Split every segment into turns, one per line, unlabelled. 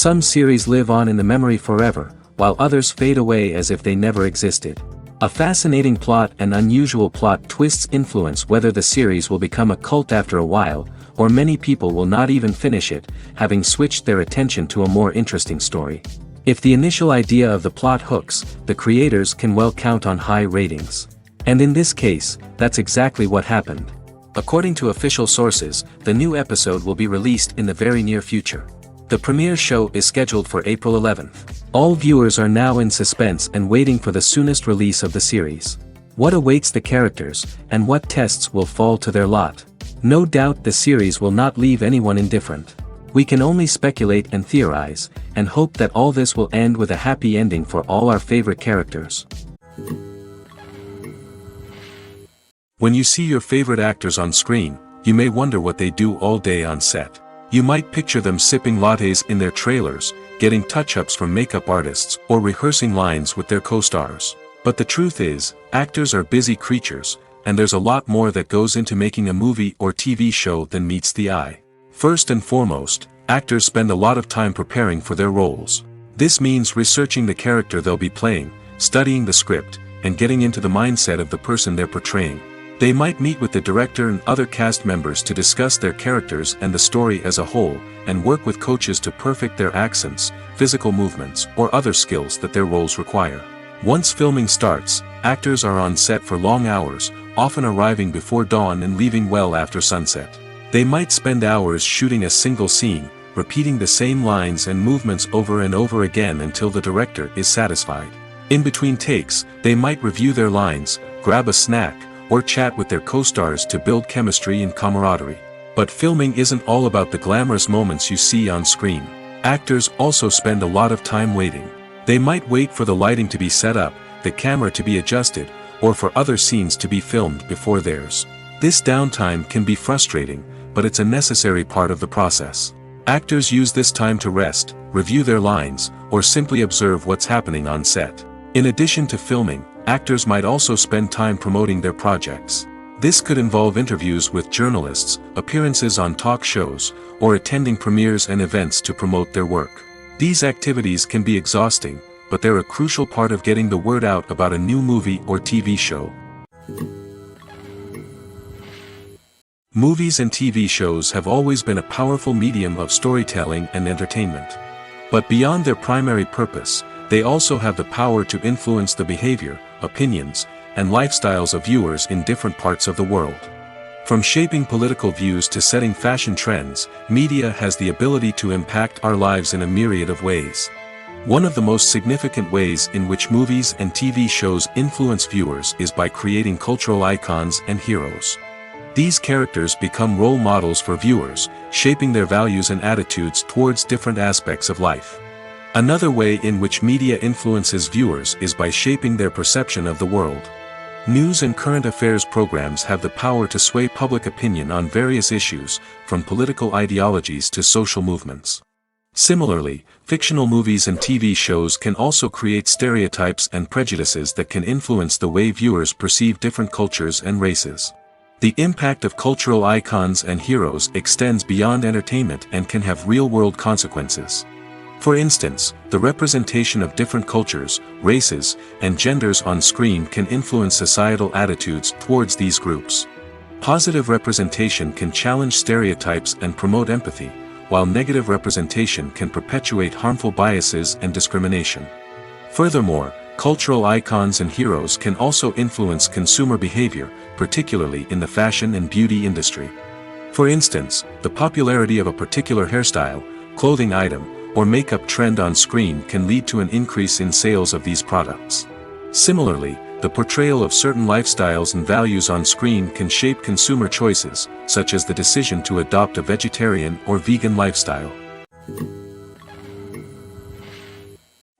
Some series live on in the memory forever, while others fade away as if they never existed. A fascinating plot and unusual plot twists influence whether the series will become a cult after a while, or many people will not even finish it, having switched their attention to a more interesting story. If the initial idea of the plot hooks, the creators can well count on high ratings. And in this case, that's exactly what happened. According to official sources, the new episode will be released in the very near future. The premiere show is scheduled for April 11th. All viewers are now in suspense and waiting for the soonest release of the series. What awaits the characters, and what tests will fall to their lot? No doubt the series will not leave anyone indifferent. We can only speculate and theorize, and hope that all this will end with a happy ending for all our favorite characters. When you see your favorite actors on screen, you may wonder what they do all day on set. You might picture them sipping lattes in their trailers, getting touch-ups from makeup artists, or rehearsing lines with their co-stars. But the truth is, actors are busy creatures, and there's a lot more that goes into making a movie or TV show than meets the eye. First and foremost, actors spend a lot of time preparing for their roles. This means researching the character they'll be playing, studying the script, and getting into the mindset of the person they're portraying. They might meet with the director and other cast members to discuss their characters and the story as a whole, and work with coaches to perfect their accents, physical movements, or other skills that their roles require. Once filming starts, actors are on set for long hours, often arriving before dawn and leaving well after sunset. They might spend hours shooting a single scene, repeating the same lines and movements over and over again until the director is satisfied. In between takes, they might review their lines, grab a snack, or chat with their co-stars to build chemistry and camaraderie. But filming isn't all about the glamorous moments you see on screen. Actors also spend a lot of time waiting. They might wait for the lighting to be set up, the camera to be adjusted, or for other scenes to be filmed before theirs. This downtime can be frustrating, but it's a necessary part of the process. Actors use this time to rest, review their lines, or simply observe what's happening on set. In addition to filming, actors might also spend time promoting their projects. This could involve interviews with journalists, appearances on talk shows, or attending premieres and events to promote their work. These activities can be exhausting, but they're a crucial part of getting the word out about a new movie or TV show. Movies and TV shows have always been a powerful medium of storytelling and entertainment. But beyond their primary purpose, they also have the power to influence the behavior, opinions, and lifestyles of viewers in different parts of the world. From shaping political views to setting fashion trends, media has the ability to impact our lives in a myriad of ways. One of the most significant ways in which movies and TV shows influence viewers is by creating cultural icons and heroes. These characters become role models for viewers, shaping their values and attitudes towards different aspects of life. Another way in which media influences viewers is by shaping their perception of the world. News and current affairs programs have the power to sway public opinion on various issues, from political ideologies to social movements. Similarly, fictional movies and TV shows can also create stereotypes and prejudices that can influence the way viewers perceive different cultures and races. The impact of cultural icons and heroes extends beyond entertainment and can have real-world consequences. For instance, the representation of different cultures, races, and genders on screen can influence societal attitudes towards these groups. Positive representation can challenge stereotypes and promote empathy, while negative representation can perpetuate harmful biases and discrimination. Furthermore, cultural icons and heroes can also influence consumer behavior, particularly in the fashion and beauty industry. For instance, the popularity of a particular hairstyle, clothing item, or makeup trend on screen can lead to an increase in sales of these products. Similarly, the portrayal of certain lifestyles and values on screen can shape consumer choices, such as the decision to adopt a vegetarian or vegan lifestyle.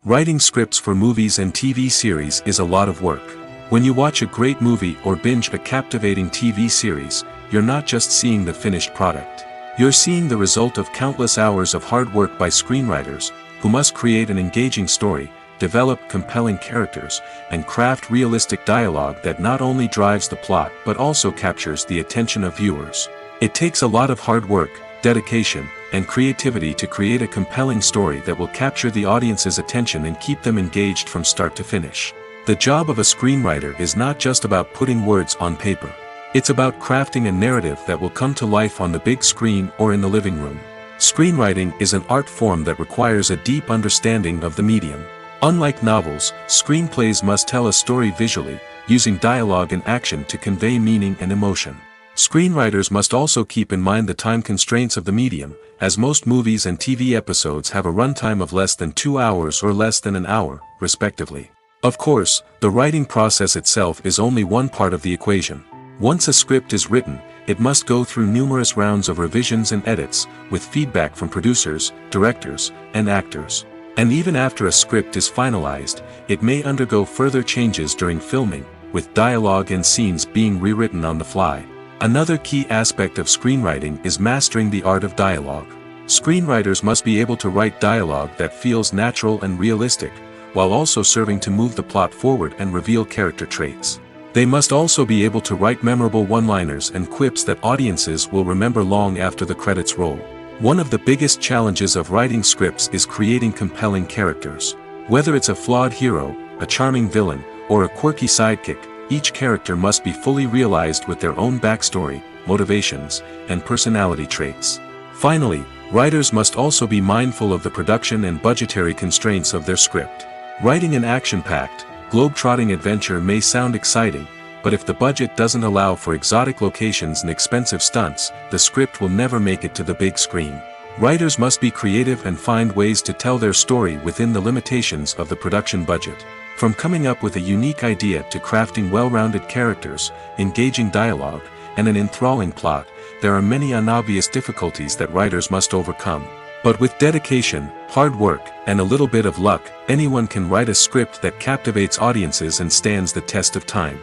Writing scripts for movies and TV series is a lot of work. When you watch a great movie or binge a captivating TV series, you're not just seeing the finished product. You're seeing the result of countless hours of hard work by screenwriters, who must create an engaging story, develop compelling characters, and craft realistic dialogue that not only drives the plot but also captures the attention of viewers. It takes a lot of hard work, dedication, and creativity to create a compelling story that will capture the audience's attention and keep them engaged from start to finish. The job of a screenwriter is not just about putting words on paper. It's about crafting a narrative that will come to life on the big screen or in the living room. Screenwriting is an art form that requires a deep understanding of the medium. Unlike novels, screenplays must tell a story visually, using dialogue and action to convey meaning and emotion. Screenwriters must also keep in mind the time constraints of the medium, as most movies and TV episodes have a runtime of less than 2 hours or less than an hour, respectively. Of course, the writing process itself is only one part of the equation. Once a script is written, it must go through numerous rounds of revisions and edits, with feedback from producers, directors, and actors. And even after a script is finalized, it may undergo further changes during filming, with dialogue and scenes being rewritten on the fly. Another key aspect of screenwriting is mastering the art of dialogue. Screenwriters must be able to write dialogue that feels natural and realistic, while also serving to move the plot forward and reveal character traits. They must also be able to write memorable one-liners and quips that audiences will remember long after the credits roll. One of the biggest challenges of writing scripts is creating compelling characters. Whether it's a flawed hero, a charming villain, or a quirky sidekick, each character must be fully realized with their own backstory, motivations, and personality traits. Finally, writers must also be mindful of the production and budgetary constraints of their script. Writing an action-packed, globe-trotting adventure may sound exciting, but if the budget doesn't allow for exotic locations and expensive stunts, the script will never make it to the big screen. Writers must be creative and find ways to tell their story within the limitations of the production budget. From coming up with a unique idea to crafting well-rounded characters, engaging dialogue, and an enthralling plot, there are many unobvious difficulties that writers must overcome. But with dedication, hard work, and a little bit of luck, anyone can write a script that captivates audiences and stands the test of time.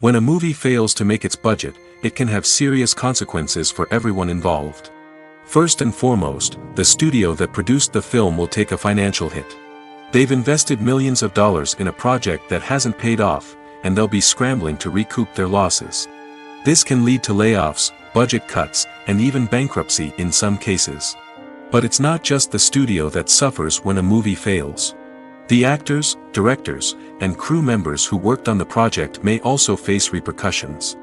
When a movie fails to make its budget, it can have serious consequences for everyone involved. First and foremost, the studio that produced the film will take a financial hit. They've invested millions of dollars in a project that hasn't paid off, and they'll be scrambling to recoup their losses. This can lead to layoffs, budget cuts, and even bankruptcy in some cases. But it's not just the studio that suffers when a movie fails. The actors, directors, and crew members who worked on the project may also face repercussions.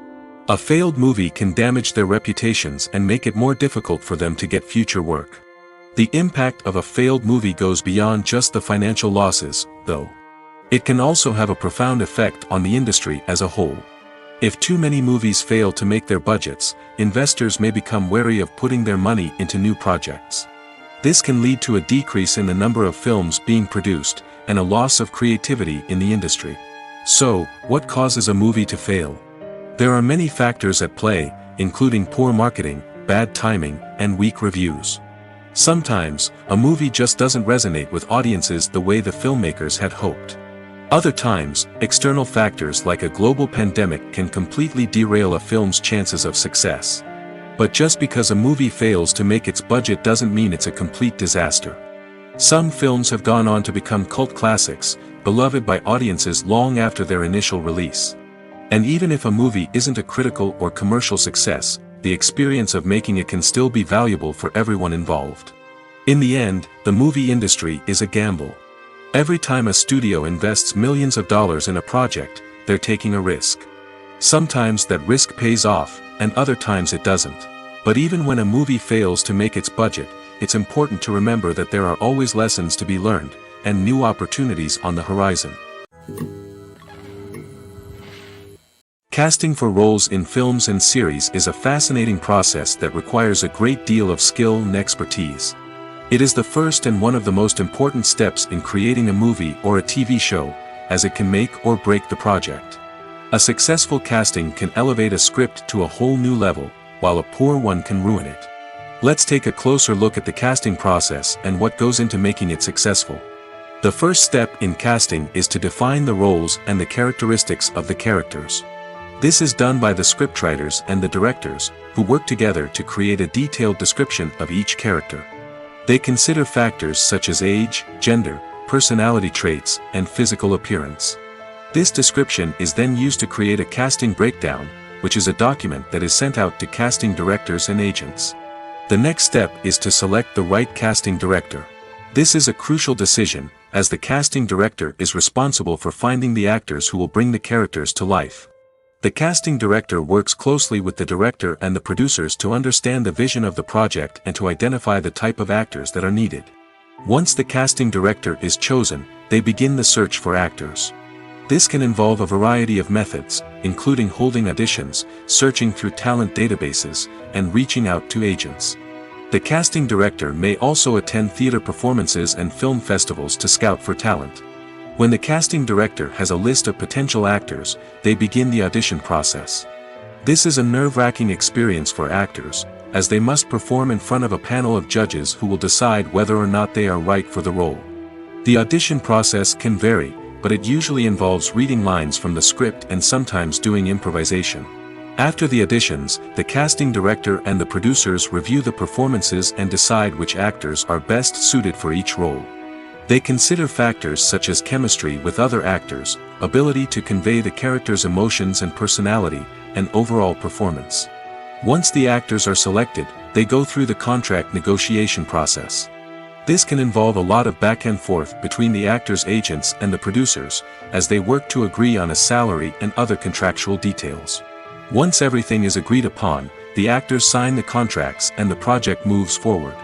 A failed movie can damage their reputations and make it more difficult for them to get future work. The impact of a failed movie goes beyond just the financial losses, though. It can also have a profound effect on the industry as a whole. If too many movies fail to make their budgets, investors may become wary of putting their money into new projects. This can lead to a decrease in the number of films being produced, and a loss of creativity in the industry. So, what causes a movie to fail? There are many factors at play, including poor marketing, bad timing, and weak reviews. Sometimes, a movie just doesn't resonate with audiences the way the filmmakers had hoped. Other times, external factors like a global pandemic can completely derail a film's chances of success. But just because a movie fails to make its budget doesn't mean it's a complete disaster. Some films have gone on to become cult classics, beloved by audiences long after their initial release. And even if a movie isn't a critical or commercial success, the experience of making it can still be valuable for everyone involved. In the end, the movie industry is a gamble. Every time a studio invests millions of dollars in a project, they're taking a risk. Sometimes that risk pays off, and other times it doesn't. But even when a movie fails to make its budget, it's important to remember that there are always lessons to be learned, and new opportunities on the horizon. Casting for roles in films and series is a fascinating process that requires a great deal of skill and expertise. It is the first and one of the most important steps in creating a movie or a TV show, as it can make or break the project. A successful casting can elevate a script to a whole new level, while a poor one can ruin it. Let's take a closer look at the casting process and what goes into making it successful. The first step in casting is to define the roles and the characteristics of the characters. This is done by the scriptwriters and the directors, who work together to create a detailed description of each character. They consider factors such as age, gender, personality traits, and physical appearance. This description is then used to create a casting breakdown, which is a document that is sent out to casting directors and agents. The next step is to select the right casting director. This is a crucial decision, as the casting director is responsible for finding the actors who will bring the characters to life. The casting director works closely with the director and the producers to understand the vision of the project and to identify the type of actors that are needed. Once the casting director is chosen, they begin the search for actors. This can involve a variety of methods, including holding auditions, searching through talent databases, and reaching out to agents. The casting director may also attend theater performances and film festivals to scout for talent. When the casting director has a list of potential actors, they begin the audition process. This is a nerve-wracking experience for actors, as they must perform in front of a panel of judges who will decide whether or not they are right for the role. The audition process can vary, but it usually involves reading lines from the script and sometimes doing improvisation. After the auditions, the casting director and the producers review the performances and decide which actors are best suited for each role. They consider factors such as chemistry with other actors, ability to convey the character's emotions and personality, and overall performance. Once the actors are selected, they go through the contract negotiation process. This can involve a lot of back and forth between the actors' agents and the producers, as they work to agree on a salary and other contractual details. Once everything is agreed upon, the actors sign the contracts and the project moves forward.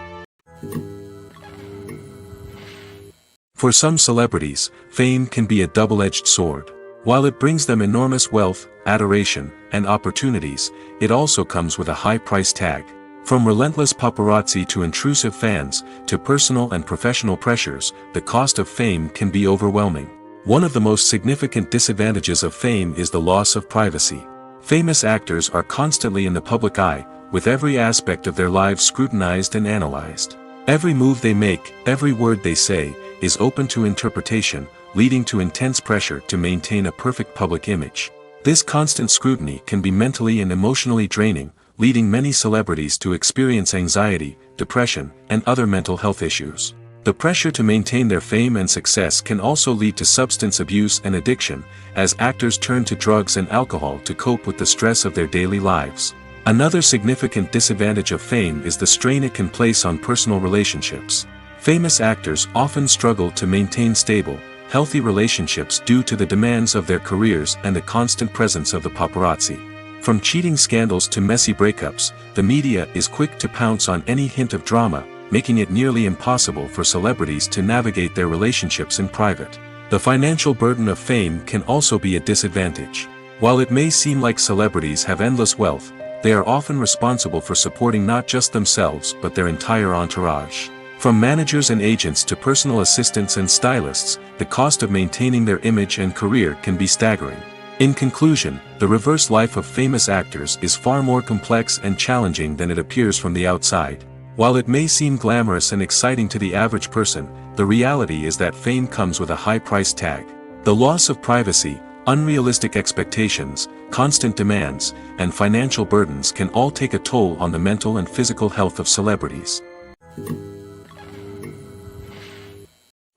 For some celebrities, fame can be a double-edged sword. While it brings them enormous wealth, adoration, and opportunities, it also comes with a high price tag. From relentless paparazzi to intrusive fans, to personal and professional pressures, the cost of fame can be overwhelming. One of the most significant disadvantages of fame is the loss of privacy. Famous actors are constantly in the public eye, with every aspect of their lives scrutinized and analyzed. Every move they make, every word they say, is open to interpretation, leading to intense pressure to maintain a perfect public image. This constant scrutiny can be mentally and emotionally draining, leading many celebrities to experience anxiety, depression, and other mental health issues. The pressure to maintain their fame and success can also lead to substance abuse and addiction, as actors turn to drugs and alcohol to cope with the stress of their daily lives. Another significant disadvantage of fame is the strain it can place on personal relationships. Famous actors often struggle to maintain stable, healthy relationships due to the demands of their careers and the constant presence of the paparazzi. From cheating scandals to messy breakups, the media is quick to pounce on any hint of drama, making it nearly impossible for celebrities to navigate their relationships in private. The financial burden of fame can also be a disadvantage. While it may seem like celebrities have endless wealth, they are often responsible for supporting not just themselves but their entire entourage. From managers and agents to personal assistants and stylists, the cost of maintaining their image and career can be staggering. In conclusion, the reverse life of famous actors is far more complex and challenging than it appears from the outside. While it may seem glamorous and exciting to the average person, the reality is that fame comes with a high price tag. The loss of privacy, unrealistic expectations, constant demands, and financial burdens can all take a toll on the mental and physical health of celebrities.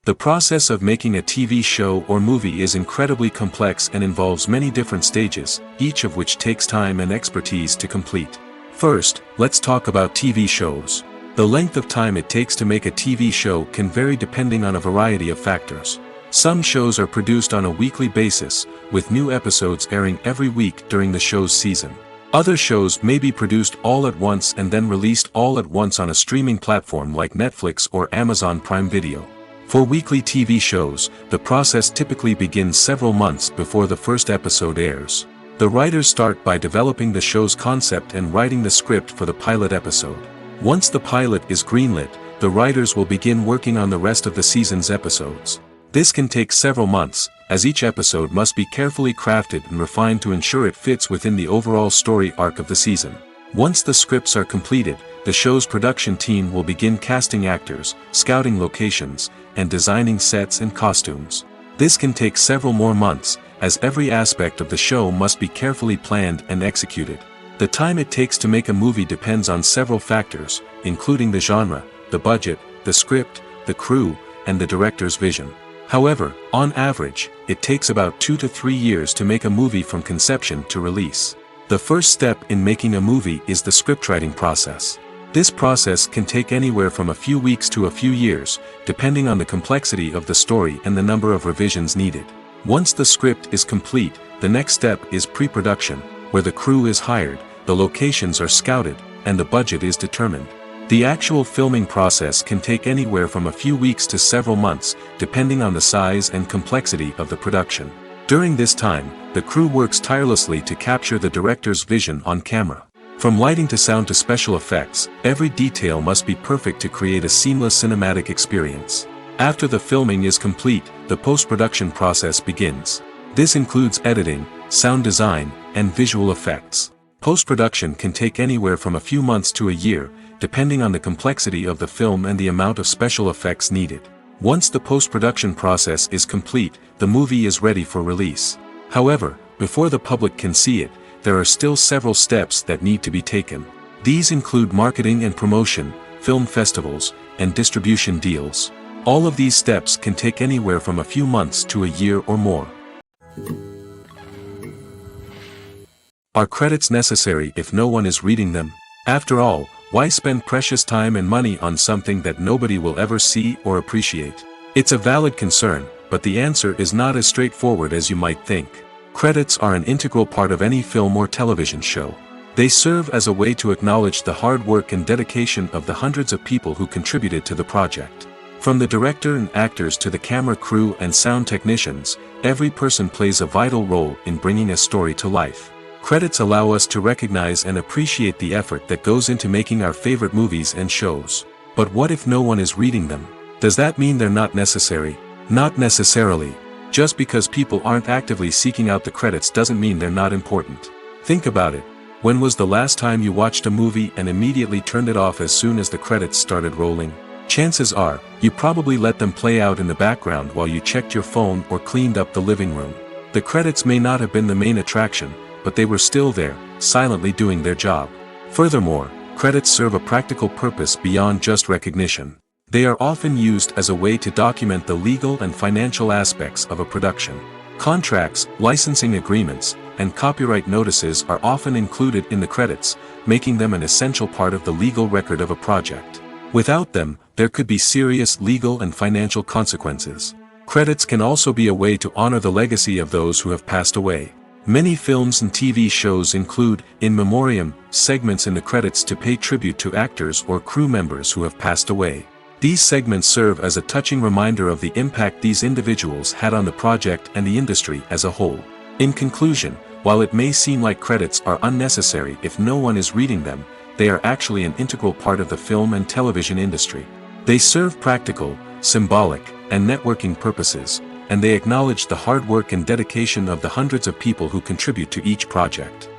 The process of making a TV show or movie is incredibly complex and involves many different stages, each of which takes time and expertise to complete. First, let's talk about TV shows. The length of time it takes to make a TV show can vary depending on a variety of factors. Some shows are produced on a weekly basis, with new episodes airing every week during the show's season. Other shows may be produced all at once and then released all at once on a streaming platform like Netflix or Amazon Prime Video. For weekly TV shows, the process typically begins several months before the first episode airs. The writers start by developing the show's concept and writing the script for the pilot episode. Once the pilot is greenlit, the writers will begin working on the rest of the season's episodes. This can take several months, as each episode must be carefully crafted and refined to ensure it fits within the overall story arc of the season. Once the scripts are completed, the show's production team will begin casting actors, scouting locations, and designing sets and costumes. This can take several more months, as every aspect of the show must be carefully planned and executed. The time it takes to make a movie depends on several factors, including the genre, the budget, the script, the crew, and the director's vision. However, on average, it takes about 2 to 3 years to make a movie from conception to release. The first step in making a movie is the scriptwriting process. This process can take anywhere from a few weeks to a few years, depending on the complexity of the story and the number of revisions needed. Once the script is complete, the next step is pre-production, where the crew is hired, the locations are scouted, and the budget is determined. The actual filming process can take anywhere from a few weeks to several months, depending on the size and complexity of the production. During this time, the crew works tirelessly to capture the director's vision on camera. From lighting to sound to special effects, every detail must be perfect to create a seamless cinematic experience. After the filming is complete, the post-production process begins. This includes editing, sound design, and visual effects. Post-production can take anywhere from a few months to a year, depending on the complexity of the film and the amount of special effects needed. Once the post-production process is complete, the movie is ready for release. However, before the public can see it, there are still several steps that need to be taken. These include marketing and promotion, film festivals, and distribution deals. All of these steps can take anywhere from a few months to a year or more. Are credits necessary if no one is reading them? After all, why spend precious time and money on something that nobody will ever see or appreciate? It's a valid concern, but the answer is not as straightforward as you might think. Credits are an integral part of any film or television show. They serve as a way to acknowledge the hard work and dedication of the hundreds of people who contributed to the project. From the director and actors to the camera crew and sound technicians, every person plays a vital role in bringing a story to life. Credits allow us to recognize and appreciate the effort that goes into making our favorite movies and shows. But what if no one is reading them? Does that mean they're not necessary? Not necessarily. Just because people aren't actively seeking out the credits doesn't mean they're not important. Think about it. When was the last time you watched a movie and immediately turned it off as soon as the credits started rolling? Chances are, you probably let them play out in the background while you checked your phone or cleaned up the living room. The credits may not have been the main attraction, but they were still there, silently doing their job. Furthermore, credits serve a practical purpose beyond just recognition. They are often used as a way to document the legal and financial aspects of a production. Contracts, licensing agreements, and copyright notices are often included in the credits, making them an essential part of the legal record of a project. Without them, there could be serious legal and financial consequences. Credits can also be a way to honor the legacy of those who have passed away. Many films and TV shows include, in memoriam, segments in the credits to pay tribute to actors or crew members who have passed away. These segments serve as a touching reminder of the impact these individuals had on the project and the industry as a whole. In conclusion, while it may seem like credits are unnecessary if no one is reading them, they are actually an integral part of the film and television industry. They serve practical, symbolic, and networking purposes, and they acknowledge the hard work and dedication of the hundreds of people who contribute to each project.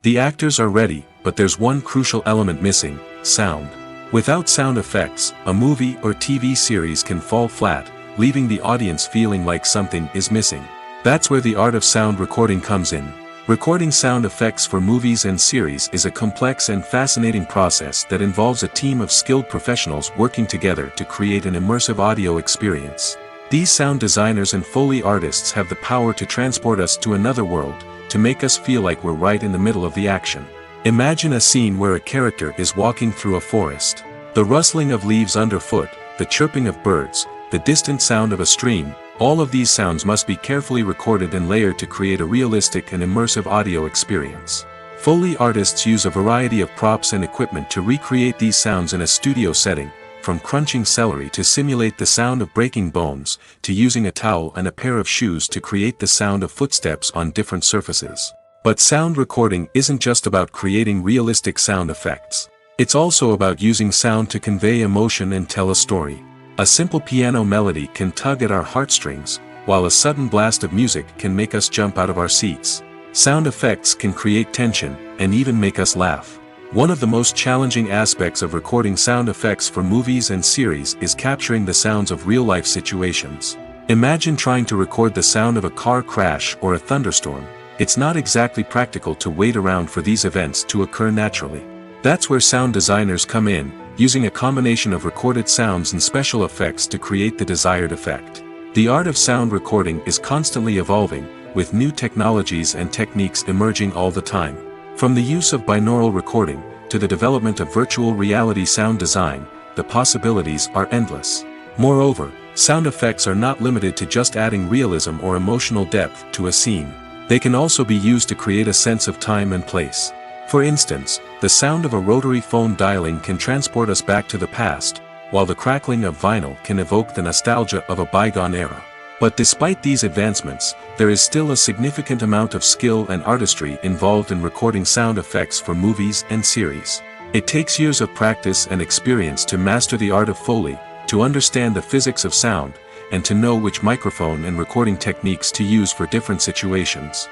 The actors are ready, but there's one crucial element missing: sound. Without sound effects, a movie or TV series can fall flat, leaving the audience feeling like something is missing. That's where the art of sound recording comes in. Recording sound effects for movies and series is a complex and fascinating process that involves a team of skilled professionals working together to create an immersive audio experience. These sound designers and Foley artists have the power to transport us to another world, to make us feel like we're right in the middle of the action. Imagine a scene where a character is walking through a forest. The rustling of leaves underfoot, the chirping of birds, the distant sound of a stream, all of these sounds must be carefully recorded and layered to create a realistic and immersive audio experience. Foley artists use a variety of props and equipment to recreate these sounds in a studio setting, from crunching celery to simulate the sound of breaking bones, to using a towel and a pair of shoes to create the sound of footsteps on different surfaces. But sound recording isn't just about creating realistic sound effects. It's also about using sound to convey emotion and tell a story. A simple piano melody can tug at our heartstrings, while a sudden blast of music can make us jump out of our seats. Sound effects can create tension, and even make us laugh. One of the most challenging aspects of recording sound effects for movies and series is capturing the sounds of real-life situations. Imagine trying to record the sound of a car crash or a thunderstorm. It's not exactly practical to wait around for these events to occur naturally. That's where sound designers come in, using a combination of recorded sounds and special effects to create the desired effect. The art of sound recording is constantly evolving, with new technologies and techniques emerging all the time. From the use of binaural recording, to the development of virtual reality sound design, the possibilities are endless. Moreover, sound effects are not limited to just adding realism or emotional depth to a scene. They can also be used to create a sense of time and place. For instance, the sound of a rotary phone dialing can transport us back to the past, while the crackling of vinyl can evoke the nostalgia of a bygone era. But despite these advancements, there is still a significant amount of skill and artistry involved in recording sound effects for movies and series. It takes years of practice and experience to master the art of Foley, to understand the physics of sound, and to know which microphone and recording techniques to use for different situations.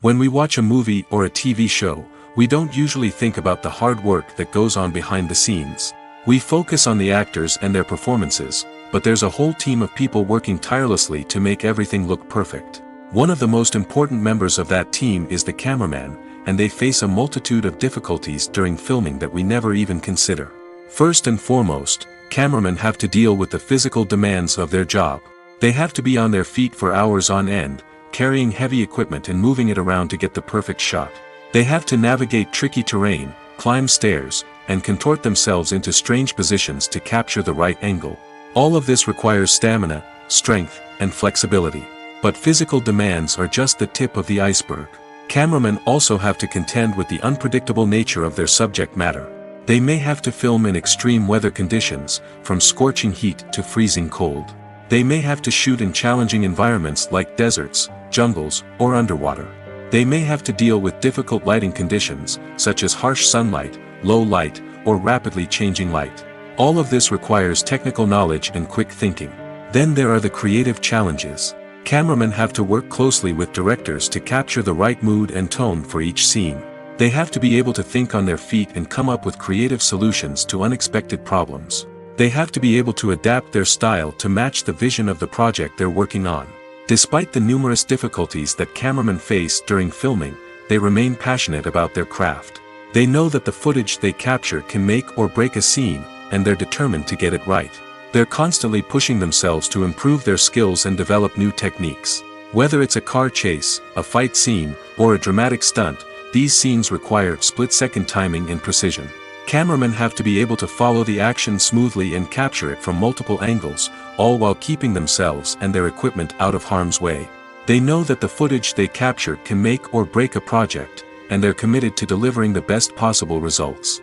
When we watch a movie or a TV show, we don't usually think about the hard work that goes on behind the scenes. We focus on the actors and their performances, but there's a whole team of people working tirelessly to make everything look perfect. One of the most important members of that team is the cameraman, and they face a multitude of difficulties during filming that we never even consider. First and foremost, cameramen have to deal with the physical demands of their job. They have to be on their feet for hours on end, carrying heavy equipment and moving it around to get the perfect shot. They have to navigate tricky terrain, climb stairs, and contort themselves into strange positions to capture the right angle. All of this requires stamina, strength, and flexibility. But physical demands are just the tip of the iceberg. Cameramen also have to contend with the unpredictable nature of their subject matter. They may have to film in extreme weather conditions, from scorching heat to freezing cold. They may have to shoot in challenging environments like deserts, jungles, or underwater. They may have to deal with difficult lighting conditions, such as harsh sunlight, low light, or rapidly changing light. All of this requires technical knowledge and quick thinking. Then there are the creative challenges. Cameramen have to work closely with directors to capture the right mood and tone for each scene. They have to be able to think on their feet and come up with creative solutions to unexpected problems. They have to be able to adapt their style to match the vision of the project they're working on. Despite the numerous difficulties that cameramen face during filming, they remain passionate about their craft. They know that the footage they capture can make or break a scene, and they're determined to get it right. They're constantly pushing themselves to improve their skills and develop new techniques. Whether it's a car chase, a fight scene, or a dramatic stunt, these scenes require split-second timing and precision. Cameramen have to be able to follow the action smoothly and capture it from multiple angles, all while keeping themselves and their equipment out of harm's way. They know that the footage they capture can make or break a project, and they're committed to delivering the best possible results.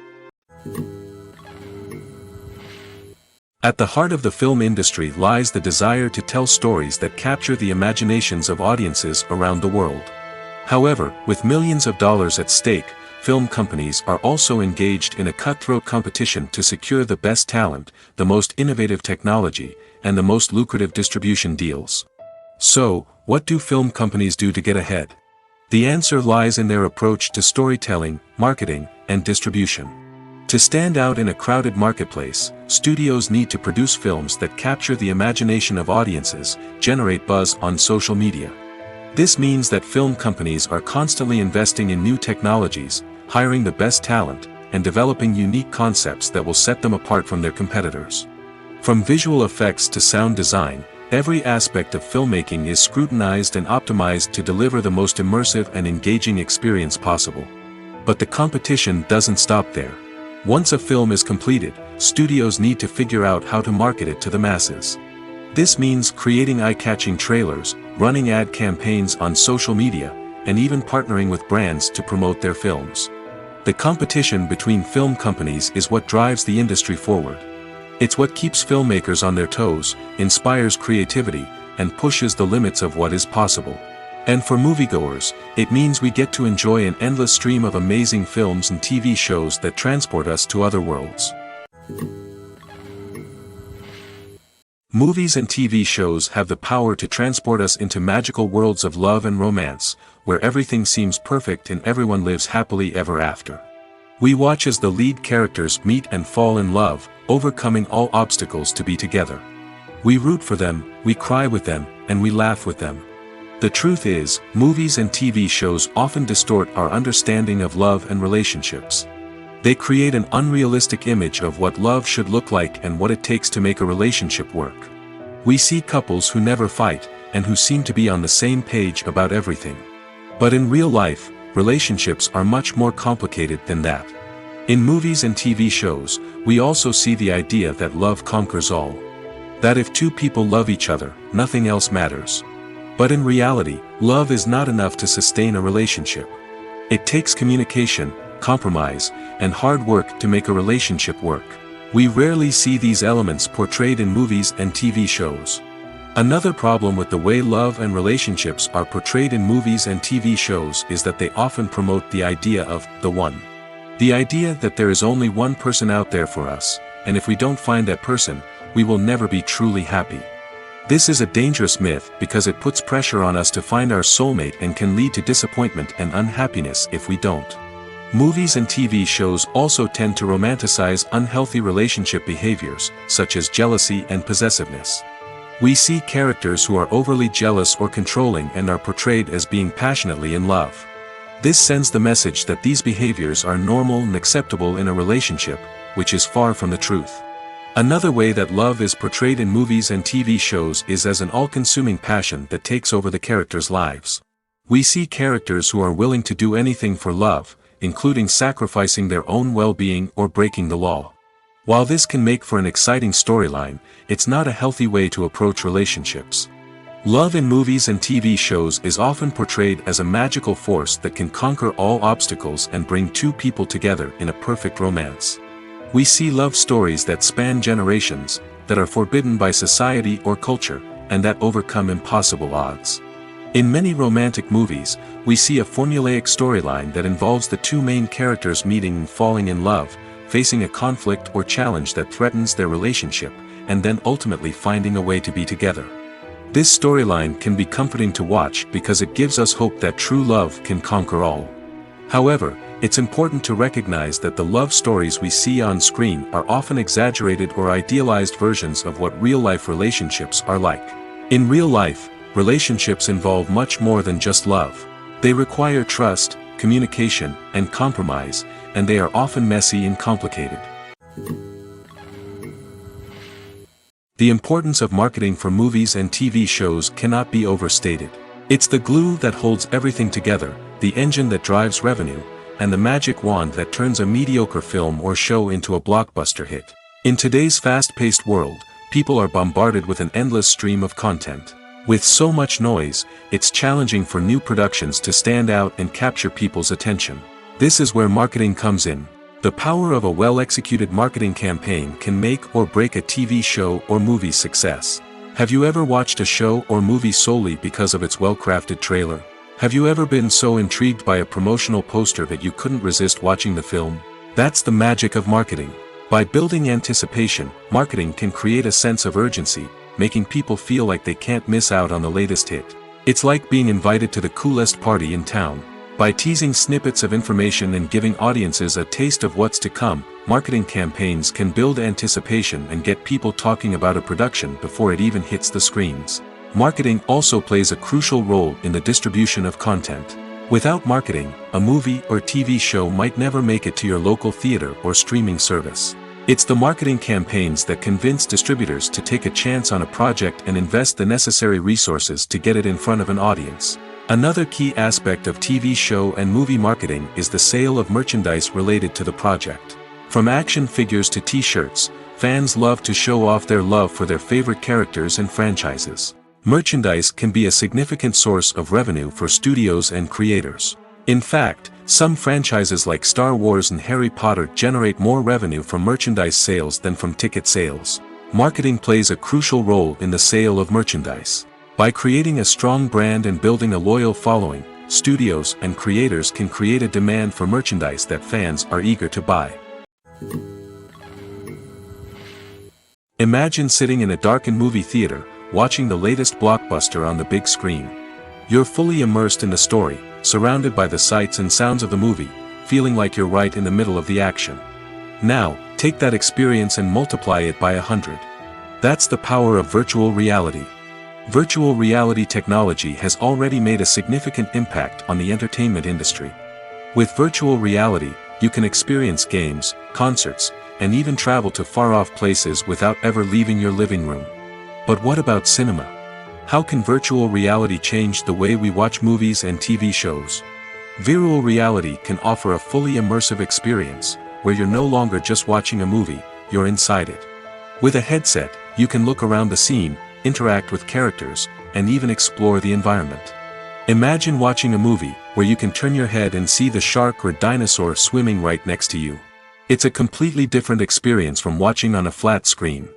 At the heart of the film industry lies the desire to tell stories that capture the imaginations of audiences around the world. However, with millions of dollars at stake, film companies are also engaged in a cutthroat competition to secure the best talent, the most innovative technology, and the most lucrative distribution deals. So, what do film companies do to get ahead? The answer lies in their approach to storytelling, marketing, and distribution. To stand out in a crowded marketplace, studios need to produce films that capture the imagination of audiences, generate buzz on social media. This means that film companies are constantly investing in new technologies, hiring the best talent, and developing unique concepts that will set them apart from their competitors. From visual effects to sound design, every aspect of filmmaking is scrutinized and optimized to deliver the most immersive and engaging experience possible. But the competition doesn't stop there. Once a film is completed, studios need to figure out how to market it to the masses. This means creating eye-catching trailers, running ad campaigns on social media, and even partnering with brands to promote their films. The competition between film companies is what drives the industry forward. It's what keeps filmmakers on their toes, inspires creativity, and pushes the limits of what is possible. And for moviegoers, it means we get to enjoy an endless stream of amazing films and TV shows that transport us to other worlds. Movies and TV shows have the power to transport us into magical worlds of love and romance, where everything seems perfect and everyone lives happily ever after. We watch as the lead characters meet and fall in love, overcoming all obstacles to be together. We root for them, we cry with them, and we laugh with them. The truth is, movies and TV shows often distort our understanding of love and relationships. They create an unrealistic image of what love should look like and what it takes to make a relationship work. We see couples who never fight, and who seem to be on the same page about everything. But in real life, relationships are much more complicated than that. In movies and TV shows, we also see the idea that love conquers all. That if two people love each other, nothing else matters. But in reality, love is not enough to sustain a relationship. It takes communication, compromise, and hard work to make a relationship work. We rarely see these elements portrayed in movies and TV shows. Another problem with the way love and relationships are portrayed in movies and TV shows is that they often promote the idea of the one. The idea that there is only one person out there for us, and if we don't find that person, we will never be truly happy. This is a dangerous myth because it puts pressure on us to find our soulmate and can lead to disappointment and unhappiness if we don't. Movies and TV shows also tend to romanticize unhealthy relationship behaviors, such as jealousy and possessiveness. We see characters who are overly jealous or controlling and are portrayed as being passionately in love. This sends the message that these behaviors are normal and acceptable in a relationship, which is far from the truth. Another way that love is portrayed in movies and TV shows is as an all-consuming passion that takes over the characters' lives. We see characters who are willing to do anything for love, including sacrificing their own well-being or breaking the law. While this can make for an exciting storyline, it's not a healthy way to approach relationships. Love in movies and TV shows is often portrayed as a magical force that can conquer all obstacles and bring two people together in a perfect romance. We see love stories that span generations, that are forbidden by society or culture, and that overcome impossible odds. In many romantic movies, we see a formulaic storyline that involves the two main characters meeting and falling in love, facing a conflict or challenge that threatens their relationship, and then ultimately finding a way to be together. This storyline can be comforting to watch because it gives us hope that true love can conquer all. However, it's important to recognize that the love stories we see on screen are often exaggerated or idealized versions of what real-life relationships are like. In real life, relationships involve much more than just love. They require trust, communication, and compromise, and they are often messy and complicated. The importance of marketing for movies and TV shows cannot be overstated. It's the glue that holds everything together, the engine that drives revenue, and the magic wand that turns a mediocre film or show into a blockbuster hit. In today's fast-paced world, people are bombarded with an endless stream of content. With so much noise, it's challenging for new productions to stand out and capture people's attention. This is where marketing comes in. The power of a well-executed marketing campaign can make or break a TV show or movie's success. Have you ever watched a show or movie solely because of its well-crafted trailer? Have you ever been so intrigued by a promotional poster that you couldn't resist watching the film? That's the magic of marketing. By building anticipation, marketing can create a sense of urgency, making people feel like they can't miss out on the latest hit. It's like being invited to the coolest party in town. By teasing snippets of information and giving audiences a taste of what's to come, marketing campaigns can build anticipation and get people talking about a production before it even hits the screens. Marketing also plays a crucial role in the distribution of content. Without marketing, a movie or TV show might never make it to your local theater or streaming service. It's the marketing campaigns that convince distributors to take a chance on a project and invest the necessary resources to get it in front of an audience. Another key aspect of TV show and movie marketing is the sale of merchandise related to the project. From action figures to t-shirts, fans love to show off their love for their favorite characters and franchises. Merchandise can be a significant source of revenue for studios and creators. In fact, some franchises like Star Wars and Harry Potter generate more revenue from merchandise sales than from ticket sales. Marketing plays a crucial role in the sale of merchandise. By creating a strong brand and building a loyal following, studios and creators can create a demand for merchandise that fans are eager to buy. Imagine sitting in a darkened movie theater, watching the latest blockbuster on the big screen. You're fully immersed in the story, surrounded by the sights and sounds of the movie, feeling like you're right in the middle of the action. Now, take that experience and multiply it by 100. That's the power of virtual reality. Virtual reality technology has already made a significant impact on the entertainment industry. With virtual reality, you can experience games, concerts, and even travel to far-off places without ever leaving your living room. But what about cinema? How can virtual reality change the way we watch movies and TV shows? Virtual reality can offer a fully immersive experience, where you're no longer just watching a movie, you're inside it. With a headset, you can look around the scene, interact with characters, and even explore the environment. Imagine watching a movie, where you can turn your head and see the shark or dinosaur swimming right next to you. It's a completely different experience from watching on a flat screen.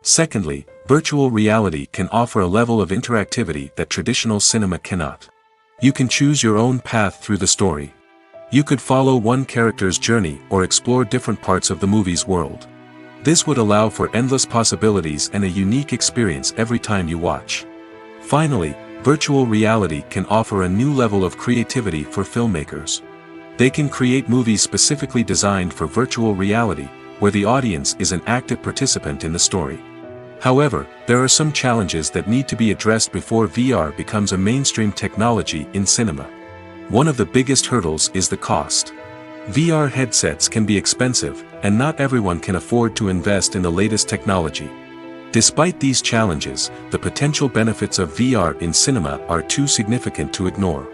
Secondly, virtual reality can offer a level of interactivity that traditional cinema cannot. You can choose your own path through the story. You could follow one character's journey or explore different parts of the movie's world. This would allow for endless possibilities and a unique experience every time you watch. Finally, virtual reality can offer a new level of creativity for filmmakers. They can create movies specifically designed for virtual reality, where the audience is an active participant in the story. However, there are some challenges that need to be addressed before VR becomes a mainstream technology in cinema. One of the biggest hurdles is the cost. VR headsets can be expensive, and not everyone can afford to invest in the latest technology. Despite these challenges, the potential benefits of VR in cinema are too significant to ignore.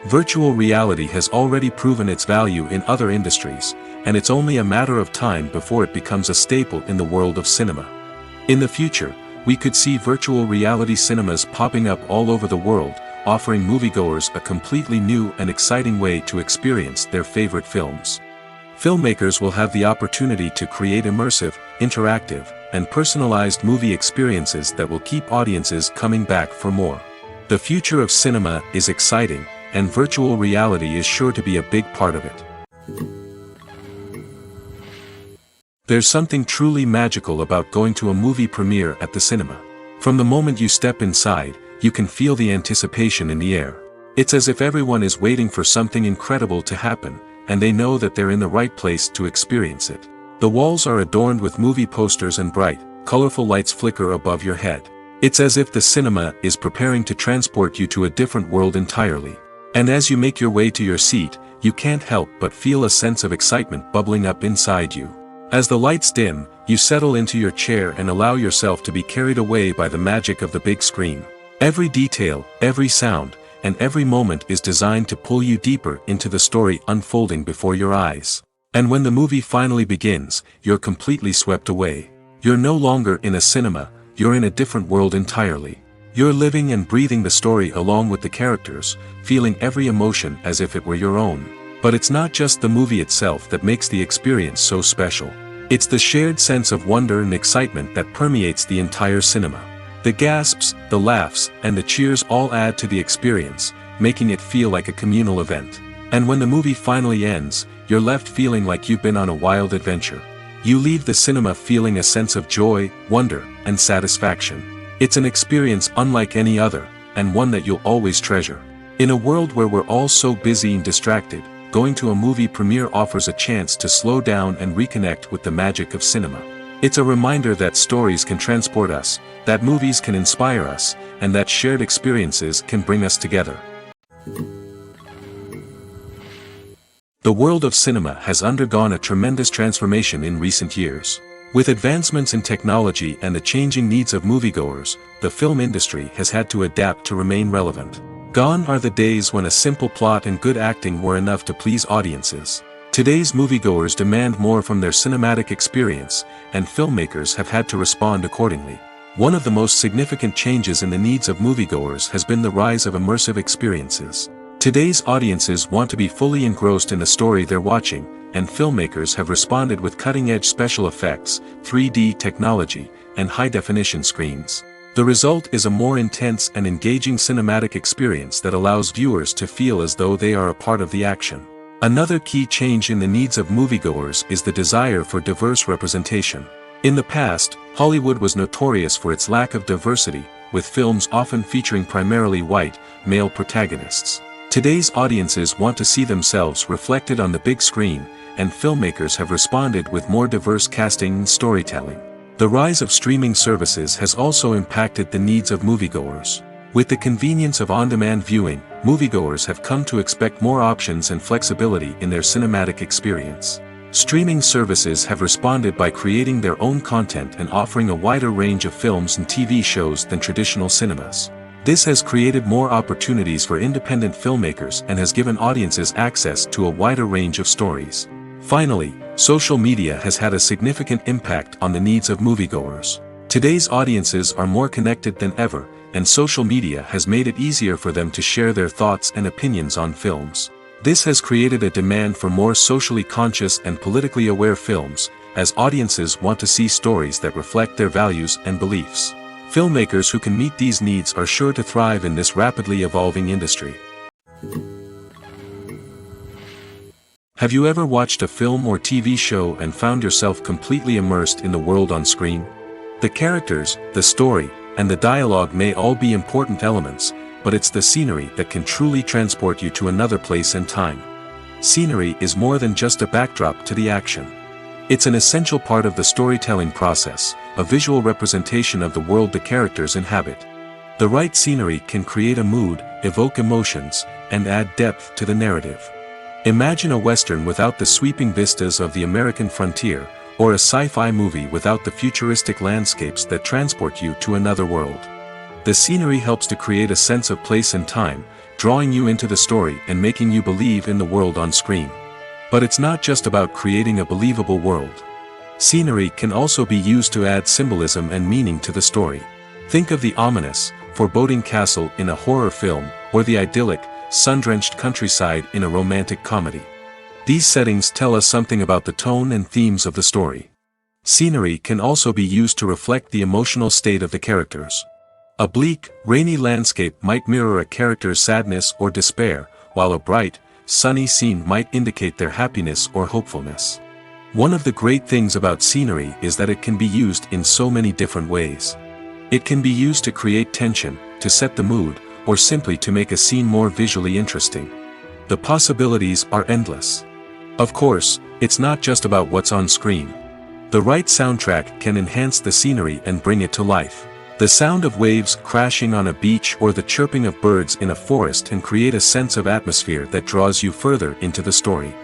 Virtual reality has already proven its value in other industries, and it's only a matter of time before it becomes a staple in the world of cinema. In the future, we could see virtual reality cinemas popping up all over the world, offering moviegoers a completely new and exciting way to experience their favorite films. Filmmakers will have the opportunity to create immersive, interactive, and personalized movie experiences that will keep audiences coming back for more. The future of cinema is exciting, and virtual reality is sure to be a big part of it. There's something truly magical about going to a movie premiere at the cinema. From the moment you step inside, you can feel the anticipation in the air. It's as if everyone is waiting for something incredible to happen, and they know that they're in the right place to experience it. The walls are adorned with movie posters and bright, colorful lights flicker above your head. It's as if the cinema is preparing to transport you to a different world entirely. And as you make your way to your seat, you can't help but feel a sense of excitement bubbling up inside you. As the lights dim, you settle into your chair and allow yourself to be carried away by the magic of the big screen. Every detail, every sound, and every moment is designed to pull you deeper into the story unfolding before your eyes. And when the movie finally begins, you're completely swept away. You're no longer in a cinema, you're in a different world entirely. You're living and breathing the story along with the characters, feeling every emotion as if it were your own. But it's not just the movie itself that makes the experience so special. It's the shared sense of wonder and excitement that permeates the entire cinema. The gasps, the laughs, and the cheers all add to the experience, making it feel like a communal event. And when the movie finally ends, you're left feeling like you've been on a wild adventure. You leave the cinema feeling a sense of joy, wonder, and satisfaction. It's an experience unlike any other, and one that you'll always treasure. In a world where we're all so busy and distracted, going to a movie premiere offers a chance to slow down and reconnect with the magic of cinema. It's a reminder that stories can transport us, that movies can inspire us, and that shared experiences can bring us together. The world of cinema has undergone a tremendous transformation in recent years. With advancements in technology and the changing needs of moviegoers, the film industry has had to adapt to remain relevant. Gone are the days when a simple plot and good acting were enough to please audiences. Today's moviegoers demand more from their cinematic experience, and filmmakers have had to respond accordingly. One of the most significant changes in the needs of moviegoers has been the rise of immersive experiences. Today's audiences want to be fully engrossed in the story they're watching, and filmmakers have responded with cutting-edge special effects, 3D technology, and high-definition screens. The result is a more intense and engaging cinematic experience that allows viewers to feel as though they are a part of the action. Another key change in the needs of moviegoers is the desire for diverse representation. In the past, Hollywood was notorious for its lack of diversity, with films often featuring primarily white, male protagonists. Today's audiences want to see themselves reflected on the big screen, and filmmakers have responded with more diverse casting and storytelling. The rise of streaming services has also impacted the needs of moviegoers. With the convenience of on-demand viewing, moviegoers have come to expect more options and flexibility in their cinematic experience. Streaming services have responded by creating their own content and offering a wider range of films and TV shows than traditional cinemas. This has created more opportunities for independent filmmakers and has given audiences access to a wider range of stories. Finally, social media has had a significant impact on the needs of moviegoers. Today's audiences are more connected than ever, and social media has made it easier for them to share their thoughts and opinions on films. This has created a demand for more socially conscious and politically aware films, as audiences want to see stories that reflect their values and beliefs. Filmmakers who can meet these needs are sure to thrive in this rapidly evolving industry. Have you ever watched a film or TV show and found yourself completely immersed in the world on screen? The characters, the story, and the dialogue may all be important elements, but it's the scenery that can truly transport you to another place and time. Scenery is more than just a backdrop to the action. It's an essential part of the storytelling process, a visual representation of the world the characters inhabit. The right scenery can create a mood, evoke emotions, and add depth to the narrative. Imagine a Western without the sweeping vistas of the American frontier, or a sci-fi movie without the futuristic landscapes that transport you to another world. The scenery helps to create a sense of place and time, drawing you into the story and making you believe in the world on screen. But it's not just about creating a believable world. Scenery can also be used to add symbolism and meaning to the story. Think of the ominous, foreboding castle in a horror film, or the idyllic, sun-drenched countryside in a romantic comedy. These settings tell us something about the tone and themes of the story. Scenery can also be used to reflect the emotional state of the characters. A bleak, rainy landscape might mirror a character's sadness or despair, while a bright, sunny scene might indicate their happiness or hopefulness. One of the great things about scenery is that it can be used in so many different ways. It can be used to create tension, to set the mood, or simply to make a scene more visually interesting. The possibilities are endless. Of course, it's not just about what's on screen. The right soundtrack can enhance the scenery and bring it to life. The sound of waves crashing on a beach or the chirping of birds in a forest can create a sense of atmosphere that draws you further into the story.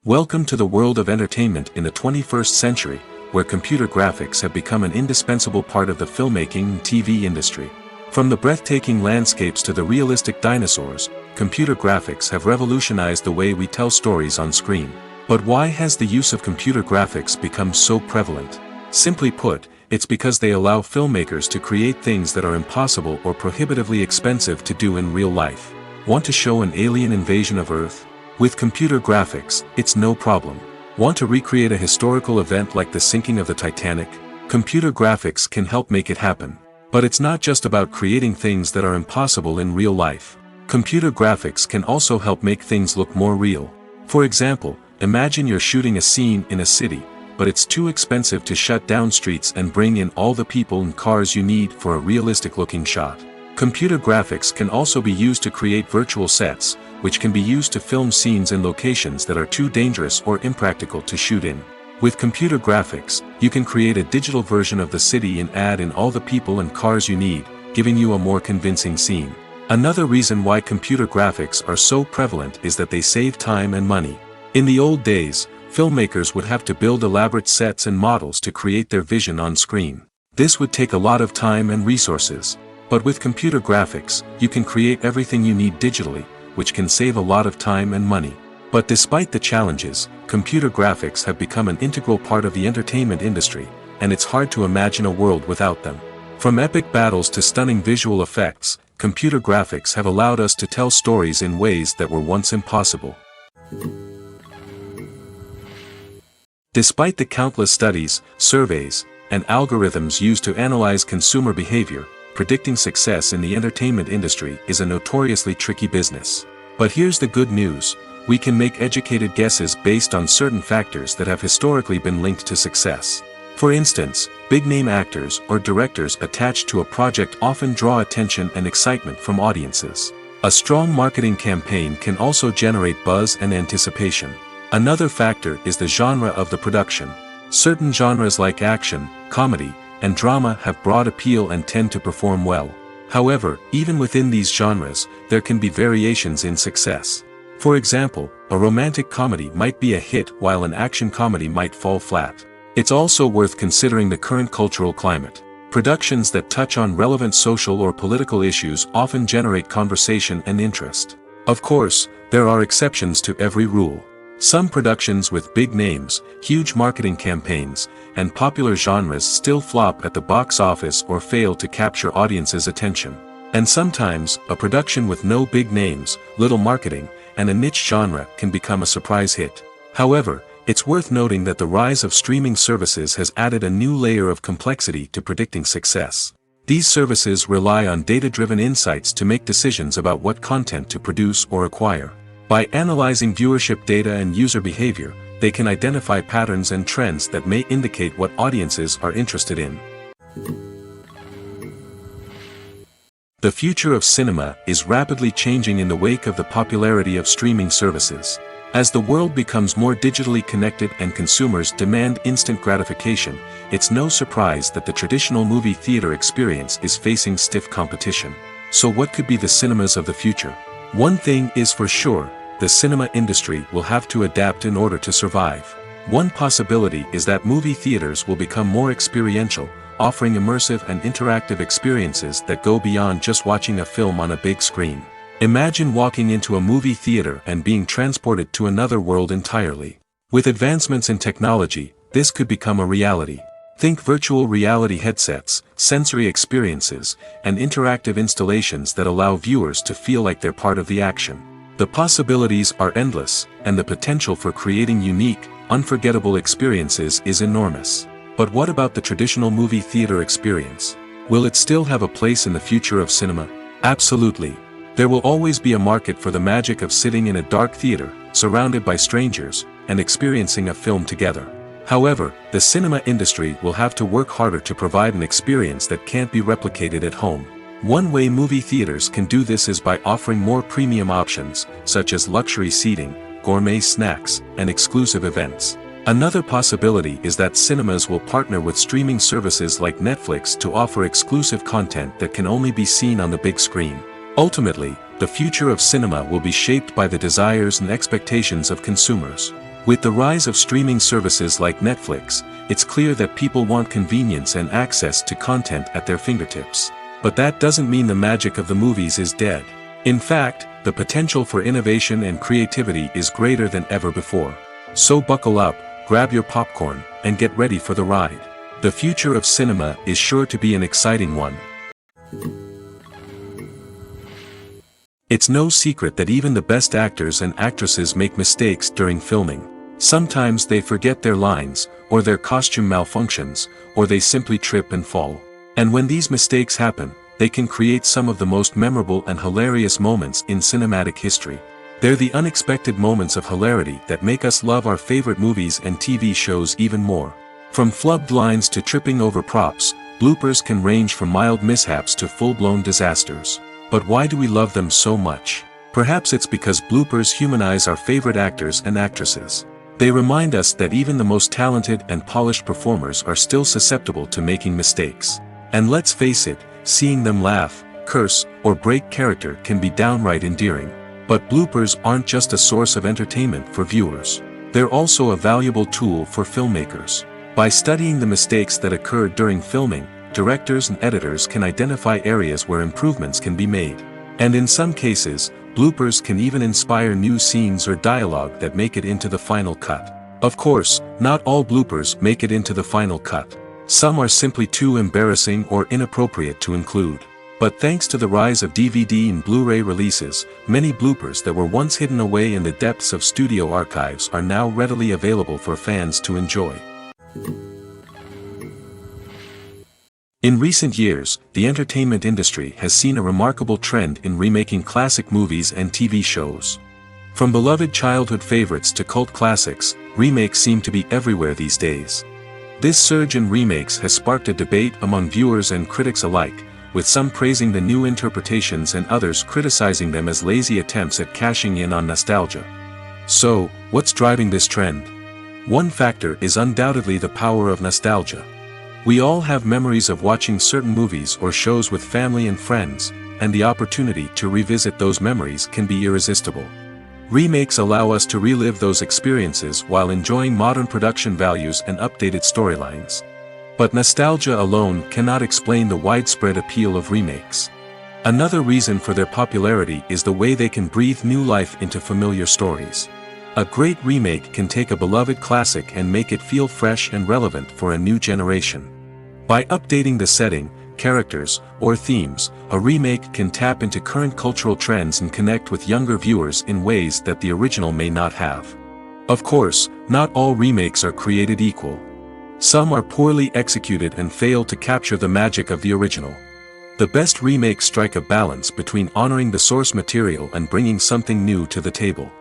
Welcome to the world of entertainment in the 21st century, where computer graphics have become an indispensable part of the filmmaking and TV industry. From the breathtaking landscapes to the realistic dinosaurs, computer graphics have revolutionized the way we tell stories on screen. But why has the use of computer graphics become so prevalent? Simply put, it's because they allow filmmakers to create things that are impossible or prohibitively expensive to do in real life. Want to show an alien invasion of Earth? With computer graphics, it's no problem. Want to recreate a historical event like the sinking of the Titanic? Computer graphics can help make it happen. But it's not just about creating things that are impossible in real life. Computer graphics can also help make things look more real. For example, imagine you're shooting a scene in a city, but it's too expensive to shut down streets and bring in all the people and cars you need for a realistic-looking shot. Computer graphics can also be used to create virtual sets, which can be used to film scenes in locations that are too dangerous or impractical to shoot in. With computer graphics, you can create a digital version of the city and add in all the people and cars you need, giving you a more convincing scene. Another reason why computer graphics are so prevalent is that they save time and money. In the old days, filmmakers would have to build elaborate sets and models to create their vision on screen. This would take a lot of time and resources. But with computer graphics, you can create everything you need digitally, which can save a lot of time and money. But despite the challenges, computer graphics have become an integral part of the entertainment industry, and it's hard to imagine a world without them. From epic battles to stunning visual effects, computer graphics have allowed us to tell stories in ways that were once impossible. Despite the countless studies, surveys, and algorithms used to analyze consumer behavior, predicting success in the entertainment industry is a notoriously tricky business. But here's the good news: we can make educated guesses based on certain factors that have historically been linked to success. For instance, big-name actors or directors attached to a project often draw attention and excitement from audiences. A strong marketing campaign can also generate buzz and anticipation. Another factor is the genre of the production. Certain genres like action, comedy, and drama have broad appeal and tend to perform well. However, even within these genres, there can be variations in success. For example, a romantic comedy might be a hit while an action comedy might fall flat. It's also worth considering the current cultural climate. Productions that touch on relevant social or political issues often generate conversation and interest. Of course, there are exceptions to every rule. Some productions with big names, huge marketing campaigns, and popular genres still flop at the box office or fail to capture audiences' attention. And sometimes, a production with no big names, little marketing, and a niche genre can become a surprise hit. However, it's worth noting that the rise of streaming services has added a new layer of complexity to predicting success. These services rely on data-driven insights to make decisions about what content to produce or acquire. By analyzing viewership data and user behavior, they can identify patterns and trends that may indicate what audiences are interested in. The future of cinema is rapidly changing in the wake of the popularity of streaming services. As the world becomes more digitally connected and consumers demand instant gratification, it's no surprise that the traditional movie theater experience is facing stiff competition. So what could be the cinemas of the future? One thing is for sure, the cinema industry will have to adapt in order to survive. One possibility is that movie theaters will become more experiential, offering immersive and interactive experiences that go beyond just watching a film on a big screen. Imagine walking into a movie theater and being transported to another world entirely. With advancements in technology, this could become a reality. Think virtual reality headsets, sensory experiences, and interactive installations that allow viewers to feel like they're part of the action. The possibilities are endless, and the potential for creating unique, unforgettable experiences is enormous. But what about the traditional movie theater experience? Will it still have a place in the future of cinema? Absolutely. There will always be a market for the magic of sitting in a dark theater, surrounded by strangers, and experiencing a film together. However, the cinema industry will have to work harder to provide an experience that can't be replicated at home. One way movie theaters can do this is by offering more premium options, such as luxury seating, gourmet snacks, and exclusive events. Another possibility is that cinemas will partner with streaming services like Netflix to offer exclusive content that can only be seen on the big screen. Ultimately, the future of cinema will be shaped by the desires and expectations of consumers. With the rise of streaming services like Netflix, it's clear that people want convenience and access to content at their fingertips. But that doesn't mean the magic of the movies is dead. In fact, the potential for innovation and creativity is greater than ever before. So buckle up, grab your popcorn, and get ready for the ride. The future of cinema is sure to be an exciting one. It's no secret that even the best actors and actresses make mistakes during filming. Sometimes they forget their lines, or their costume malfunctions, or they simply trip and fall. And when these mistakes happen, they can create some of the most memorable and hilarious moments in cinematic history. They're the unexpected moments of hilarity that make us love our favorite movies and TV shows even more. From flubbed lines to tripping over props, bloopers can range from mild mishaps to full-blown disasters. But why do we love them so much? Perhaps it's because bloopers humanize our favorite actors and actresses. They remind us that even the most talented and polished performers are still susceptible to making mistakes. And let's face it, seeing them laugh, curse, or break character can be downright endearing. But bloopers aren't just a source of entertainment for viewers. They're also a valuable tool for filmmakers. By studying the mistakes that occurred during filming, directors and editors can identify areas where improvements can be made. And in some cases, bloopers can even inspire new scenes or dialogue that make it into the final cut. Of course, not all bloopers make it into the final cut. Some are simply too embarrassing or inappropriate to include. But thanks to the rise of DVD and Blu-ray releases, many bloopers that were once hidden away in the depths of studio archives are now readily available for fans to enjoy. In recent years, the entertainment industry has seen a remarkable trend in remaking classic movies and TV shows. From beloved childhood favorites to cult classics, remakes seem to be everywhere these days. This surge in remakes has sparked a debate among viewers and critics alike, with some praising the new interpretations and others criticizing them as lazy attempts at cashing in on nostalgia. So, what's driving this trend? One factor is undoubtedly the power of nostalgia. We all have memories of watching certain movies or shows with family and friends, and the opportunity to revisit those memories can be irresistible. Remakes allow us to relive those experiences while enjoying modern production values and updated storylines. But nostalgia alone cannot explain the widespread appeal of remakes. Another reason for their popularity is the way they can breathe new life into familiar stories. A great remake can take a beloved classic and make it feel fresh and relevant for a new generation. By updating the setting, characters, or themes, a remake can tap into current cultural trends and connect with younger viewers in ways that the original may not have. Of course, not all remakes are created equal. Some are poorly executed and fail to capture the magic of the original. The best remakes strike a balance between honoring the source material and bringing something new to the table.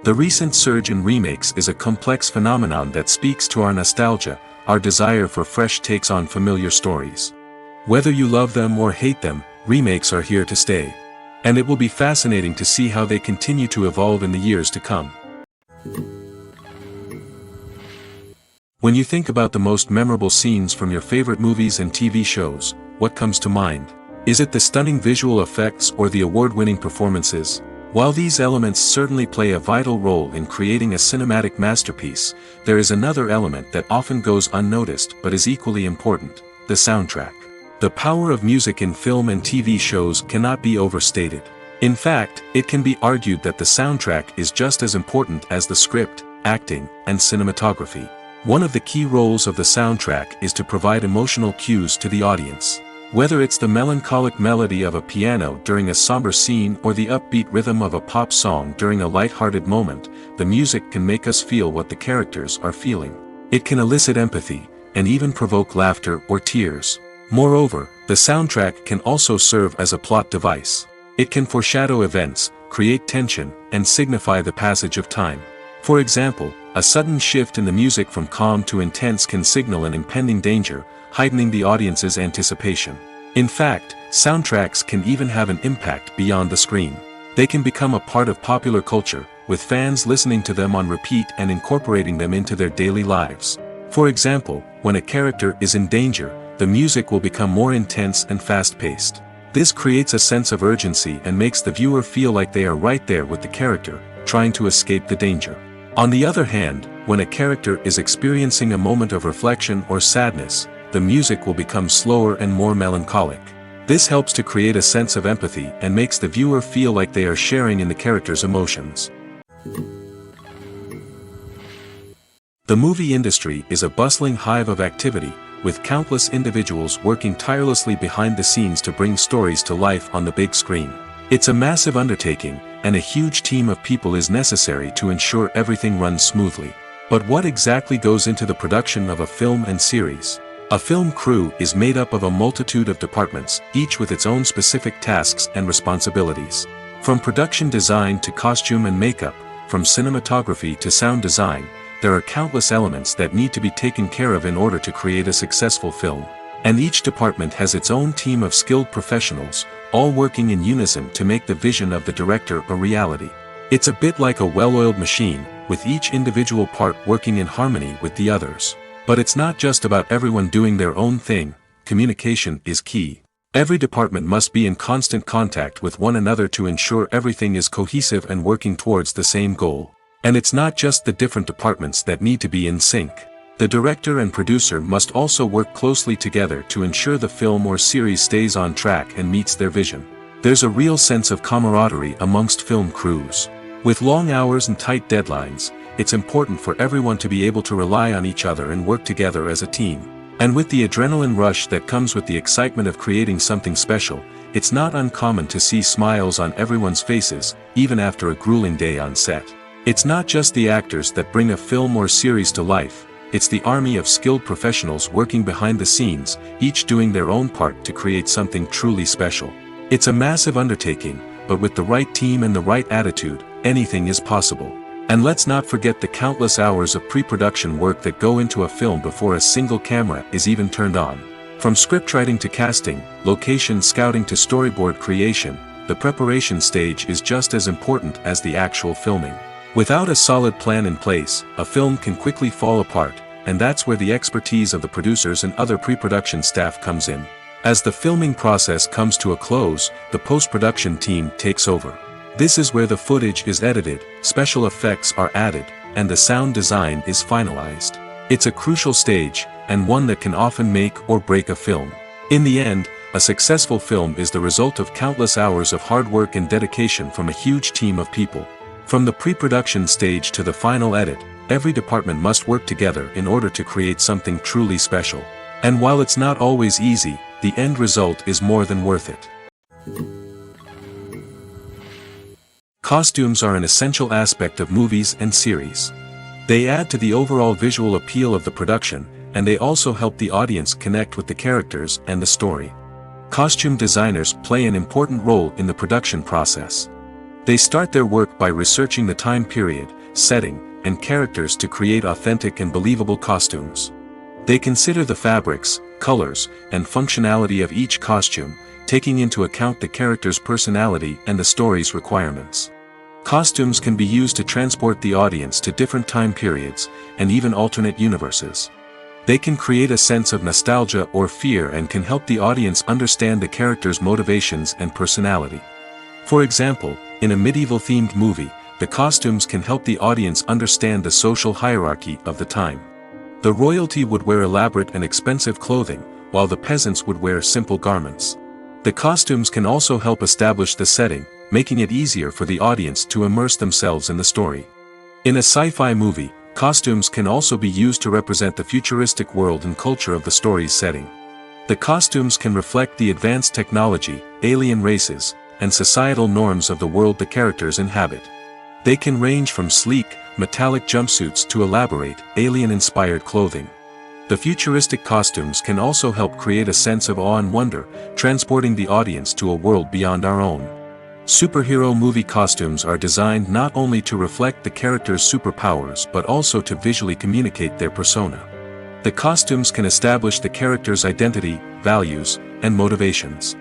The recent surge in remakes is a complex phenomenon that speaks to our nostalgia, our desire for fresh takes on familiar stories. Whether you love them or hate them, remakes are here to stay. And it will be fascinating to see how they continue to evolve in the years to come. When you think about the most memorable scenes from your favorite movies and TV shows, what comes to mind? Is it the stunning visual effects or the award-winning performances? While these elements certainly play a vital role in creating a cinematic masterpiece, there is another element that often goes unnoticed but is equally important: the soundtrack. The power of music in film and TV shows cannot be overstated. In fact, it can be argued that the soundtrack is just as important as the script, acting, and cinematography. One of the key roles of the soundtrack is to provide emotional cues to the audience. Whether it's the melancholic melody of a piano during a somber scene or the upbeat rhythm of a pop song during a light-hearted moment, the music can make us feel what the characters are feeling. It can elicit empathy, and even provoke laughter or tears. Moreover, the soundtrack can also serve as a plot device. It can foreshadow events, create tension, and signify the passage of time. For example, a sudden shift in the music from calm to intense can signal an impending danger, heightening the audience's anticipation. In fact, soundtracks can even have an impact beyond the screen. They can become a part of popular culture, with fans listening to them on repeat and incorporating them into their daily lives. For example, when a character is in danger, the music will become more intense and fast-paced. This creates a sense of urgency and makes the viewer feel like they are right there with the character, trying to escape the danger. On the other hand, when a character is experiencing a moment of reflection or sadness, the music will become slower and more melancholic. This helps to create a sense of empathy and makes the viewer feel like they are sharing in the character's emotions. The movie industry is a bustling hive of activity, with countless individuals working tirelessly behind the scenes to bring stories to life on the big screen. It's a massive undertaking, and a huge team of people is necessary to ensure everything runs smoothly. But what exactly goes into the production of a film and series? A film crew is made up of a multitude of departments, each with its own specific tasks and responsibilities. From production design to costume and makeup, from cinematography to sound design, there are countless elements that need to be taken care of in order to create a successful film. And each department has its own team of skilled professionals, all working in unison to make the vision of the director a reality. It's a bit like a well-oiled machine, with each individual part working in harmony with the others. But it's not just about everyone doing their own thing. Communication is key. Every department must be in constant contact with one another to ensure everything is cohesive and working towards the same goal. And it's not just the different departments that need to be in sync. The director and producer must also work closely together to ensure the film or series stays on track and meets their vision. There's a real sense of camaraderie amongst film crews. With long hours and tight deadlines, it's important for everyone to be able to rely on each other and work together as a team. And with the adrenaline rush that comes with the excitement of creating something special, it's not uncommon to see smiles on everyone's faces, even after a grueling day on set. It's not just the actors that bring a film or series to life, it's the army of skilled professionals working behind the scenes, each doing their own part to create something truly special. It's a massive undertaking, but with the right team and the right attitude, anything is possible. And let's not forget the countless hours of pre-production work that go into a film before a single camera is even turned on. From scriptwriting to casting, location scouting to storyboard creation, the preparation stage is just as important as the actual filming. Without a solid plan in place, a film can quickly fall apart, and that's where the expertise of the producers and other pre-production staff comes in. As the filming process comes to a close, the post-production team takes over. This is where the footage is edited, special effects are added, and the sound design is finalized. It's a crucial stage, and one that can often make or break a film. In the end, a successful film is the result of countless hours of hard work and dedication from a huge team of people. From the pre-production stage to the final edit, every department must work together in order to create something truly special. And while it's not always easy, the end result is more than worth it. Costumes are an essential aspect of movies and series. They add to the overall visual appeal of the production, and they also help the audience connect with the characters and the story. Costume designers play an important role in the production process. They start their work by researching the time period, setting, and characters to create authentic and believable costumes. They consider the fabrics, colors, and functionality of each costume, taking into account the character's personality and the story's requirements. Costumes can be used to transport the audience to different time periods, and even alternate universes. They can create a sense of nostalgia or fear and can help the audience understand the character's motivations and personality. For example, in a medieval-themed movie, the costumes can help the audience understand the social hierarchy of the time. The royalty would wear elaborate and expensive clothing, while the peasants would wear simple garments. The costumes can also help establish the setting, making it easier for the audience to immerse themselves in the story. In a sci-fi movie, costumes can also be used to represent the futuristic world and culture of the story's setting. The costumes can reflect the advanced technology, alien races, and societal norms of the world the characters inhabit. They can range from sleek, metallic jumpsuits to elaborate, alien-inspired clothing. The futuristic costumes can also help create a sense of awe and wonder, transporting the audience to a world beyond our own. Superhero movie costumes are designed not only to reflect the character's superpowers but also to visually communicate their persona. The costumes can establish the character's identity, values, and motivations.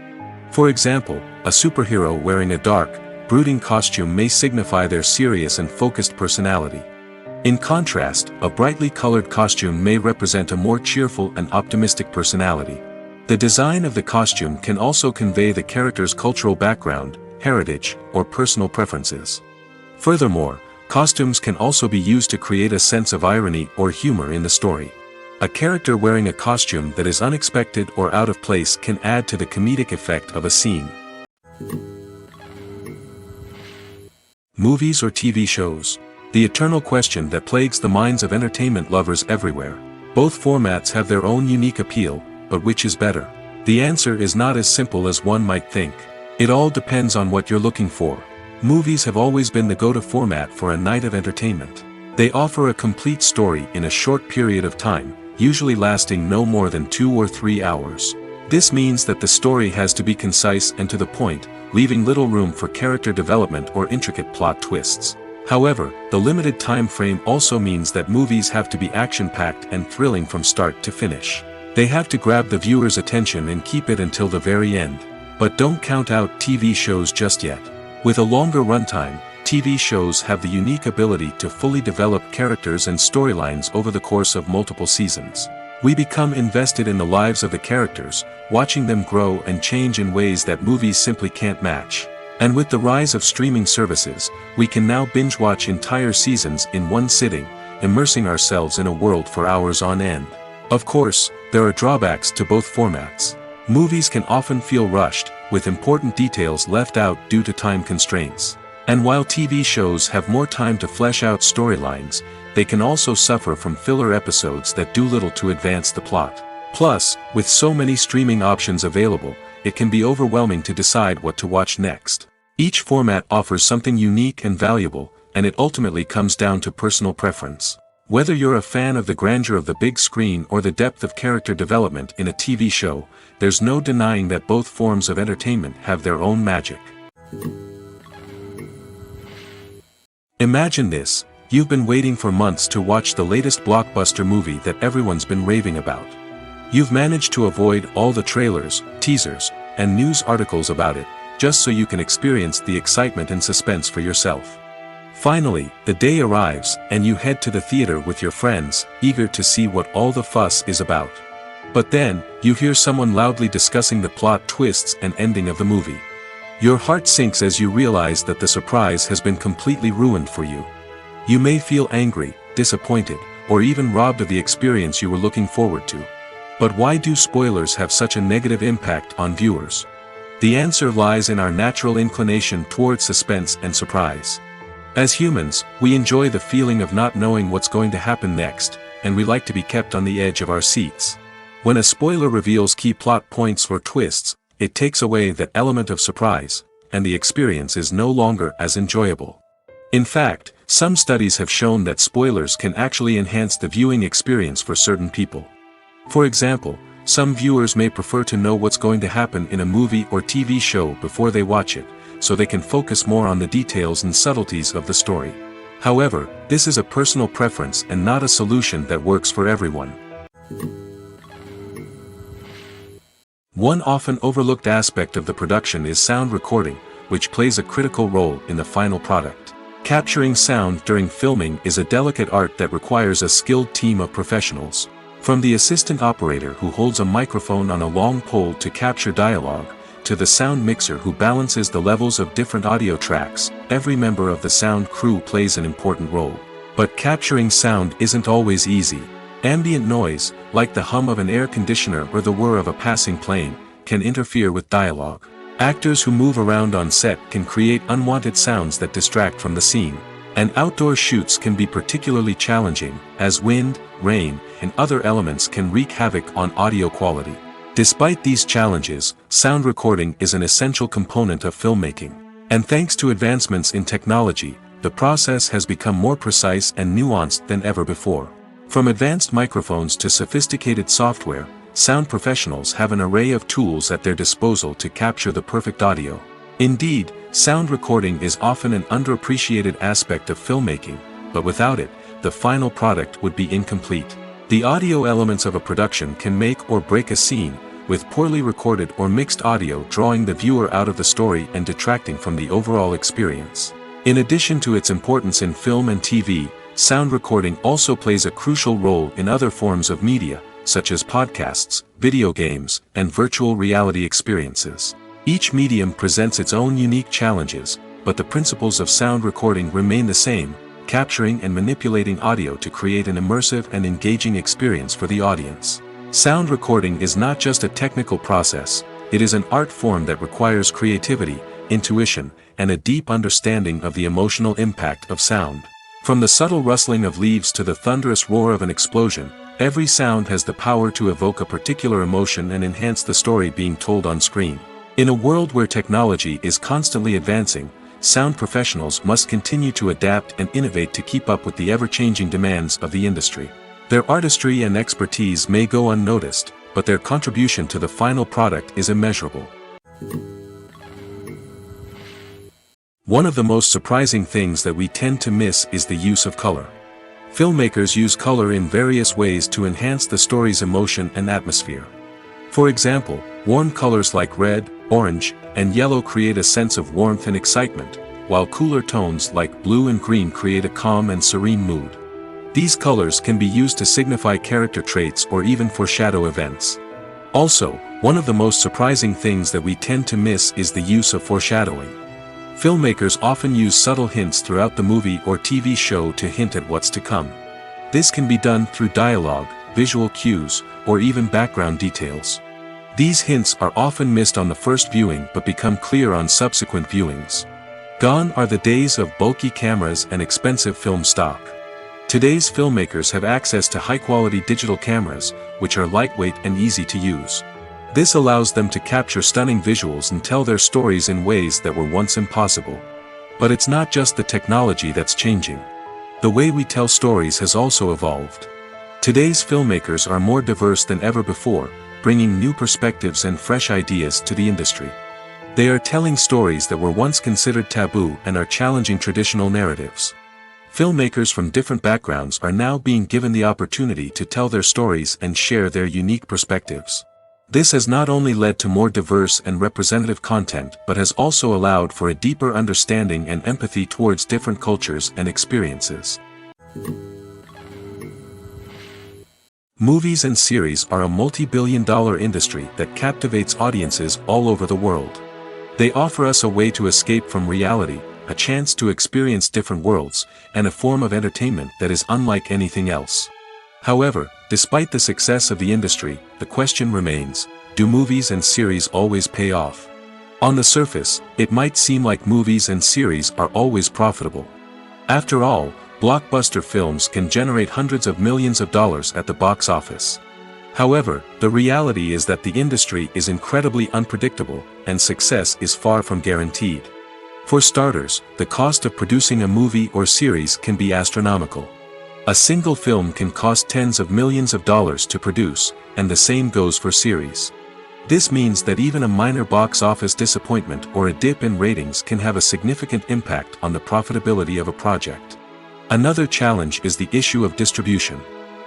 For example, a superhero wearing a dark, brooding costume may signify their serious and focused personality. In contrast, a brightly colored costume may represent a more cheerful and optimistic personality. The design of the costume can also convey the character's cultural background, heritage, or personal preferences. Furthermore, costumes can also be used to create a sense of irony or humor in the story. A character wearing a costume that is unexpected or out of place can add to the comedic effect of a scene. Movies or TV shows? The eternal question that plagues the minds of entertainment lovers everywhere. Both formats have their own unique appeal, but which is better? The answer is not as simple as one might think. It all depends on what you're looking for. Movies have always been the go-to format for a night of entertainment. They offer a complete story in a short period of time, usually lasting no more than 2 or 3 hours. This means that the story has to be concise and to the point, leaving little room for character development or intricate plot twists. However, the limited time frame also means that movies have to be action-packed and thrilling from start to finish. They have to grab the viewer's attention and keep it until the very end. But don't count out TV shows just yet. With a longer runtime, TV shows have the unique ability to fully develop characters and storylines over the course of multiple seasons. We become invested in the lives of the characters, watching them grow and change in ways that movies simply can't match. And with the rise of streaming services, we can now binge-watch entire seasons in one sitting, immersing ourselves in a world for hours on end. Of course, there are drawbacks to both formats. Movies can often feel rushed, with important details left out due to time constraints. And while TV shows have more time to flesh out storylines, they can also suffer from filler episodes that do little to advance the plot. Plus, with so many streaming options available, it can be overwhelming to decide what to watch next. Each format offers something unique and valuable, and it ultimately comes down to personal preference. Whether you're a fan of the grandeur of the big screen or the depth of character development in a TV show, there's no denying that both forms of entertainment have their own magic. Imagine this: you've been waiting for months to watch the latest blockbuster movie that everyone's been raving about. You've managed to avoid all the trailers, teasers, and news articles about it, just so you can experience the excitement and suspense for yourself. Finally, the day arrives, and you head to the theater with your friends, eager to see what all the fuss is about. But then, you hear someone loudly discussing the plot twists and ending of the movie. Your heart sinks as you realize that the surprise has been completely ruined for you. You may feel angry, disappointed, or even robbed of the experience you were looking forward to. But why do spoilers have such a negative impact on viewers? The answer lies in our natural inclination toward suspense and surprise. As humans, we enjoy the feeling of not knowing what's going to happen next, and we like to be kept on the edge of our seats. When a spoiler reveals key plot points or twists, it takes away that element of surprise, and the experience is no longer as enjoyable. In fact, some studies have shown that spoilers can actually enhance the viewing experience for certain people. For example, some viewers may prefer to know what's going to happen in a movie or TV show before they watch it, so they can focus more on the details and subtleties of the story. However, this is a personal preference and not a solution that works for everyone. One often overlooked aspect of the production is sound recording, which plays a critical role in the final product. Capturing sound during filming is a delicate art that requires a skilled team of professionals. From the assistant operator who holds a microphone on a long pole to capture dialogue, to the sound mixer who balances the levels of different audio tracks, every member of the sound crew plays an important role. But capturing sound isn't always easy. Ambient noise, like the hum of an air conditioner or the whir of a passing plane, can interfere with dialogue. Actors who move around on set can create unwanted sounds that distract from the scene. And outdoor shoots can be particularly challenging, as wind, rain, and other elements can wreak havoc on audio quality. Despite these challenges, sound recording is an essential component of filmmaking. And thanks to advancements in technology, the process has become more precise and nuanced than ever before. From advanced microphones to sophisticated software, sound professionals have an array of tools at their disposal to capture the perfect audio. Indeed, sound recording is often an underappreciated aspect of filmmaking, but without it, the final product would be incomplete. The audio elements of a production can make or break a scene, with poorly recorded or mixed audio drawing the viewer out of the story and detracting from the overall experience. In addition to its importance in film and TV, sound recording also plays a crucial role in other forms of media, such as podcasts, video games, and virtual reality experiences. Each medium presents its own unique challenges, but the principles of sound recording remain the same, capturing and manipulating audio to create an immersive and engaging experience for the audience. Sound recording is not just a technical process, it is an art form that requires creativity, intuition, and a deep understanding of the emotional impact of sound. From the subtle rustling of leaves to the thunderous roar of an explosion, every sound has the power to evoke a particular emotion and enhance the story being told on screen. In a world where technology is constantly advancing, sound professionals must continue to adapt and innovate to keep up with the ever-changing demands of the industry. Their artistry and expertise may go unnoticed, but their contribution to the final product is immeasurable. One of the most surprising things that we tend to miss is the use of color. Filmmakers use color in various ways to enhance the story's emotion and atmosphere. For example, warm colors like red, orange, and yellow create a sense of warmth and excitement, while cooler tones like blue and green create a calm and serene mood. These colors can be used to signify character traits or even foreshadow events. Also, one of the most surprising things that we tend to miss is the use of foreshadowing. Filmmakers often use subtle hints throughout the movie or TV show to hint at what's to come. This can be done through dialogue, visual cues, or even background details. These hints are often missed on the first viewing but become clear on subsequent viewings. Gone are the days of bulky cameras and expensive film stock. Today's filmmakers have access to high-quality digital cameras, which are lightweight and easy to use. This allows them to capture stunning visuals and tell their stories in ways that were once impossible. But it's not just the technology that's changing. The way we tell stories has also evolved. Today's filmmakers are more diverse than ever before, bringing new perspectives and fresh ideas to the industry. They are telling stories that were once considered taboo and are challenging traditional narratives. Filmmakers from different backgrounds are now being given the opportunity to tell their stories and share their unique perspectives. This has not only led to more diverse and representative content but has also allowed for a deeper understanding and empathy towards different cultures and experiences. Movies and series are a multi-billion-dollar industry that captivates audiences all over the world. They offer us a way to escape from reality, a chance to experience different worlds, and a form of entertainment that is unlike anything else. However, despite the success of the industry, the question remains, do movies and series always pay off? On the surface, it might seem like movies and series are always profitable. After all, blockbuster films can generate hundreds of millions of dollars at the box office. However, the reality is that the industry is incredibly unpredictable, and success is far from guaranteed. For starters, the cost of producing a movie or series can be astronomical. A single film can cost tens of millions of dollars to produce, and the same goes for series. This means that even a minor box office disappointment or a dip in ratings can have a significant impact on the profitability of a project. Another challenge is the issue of distribution.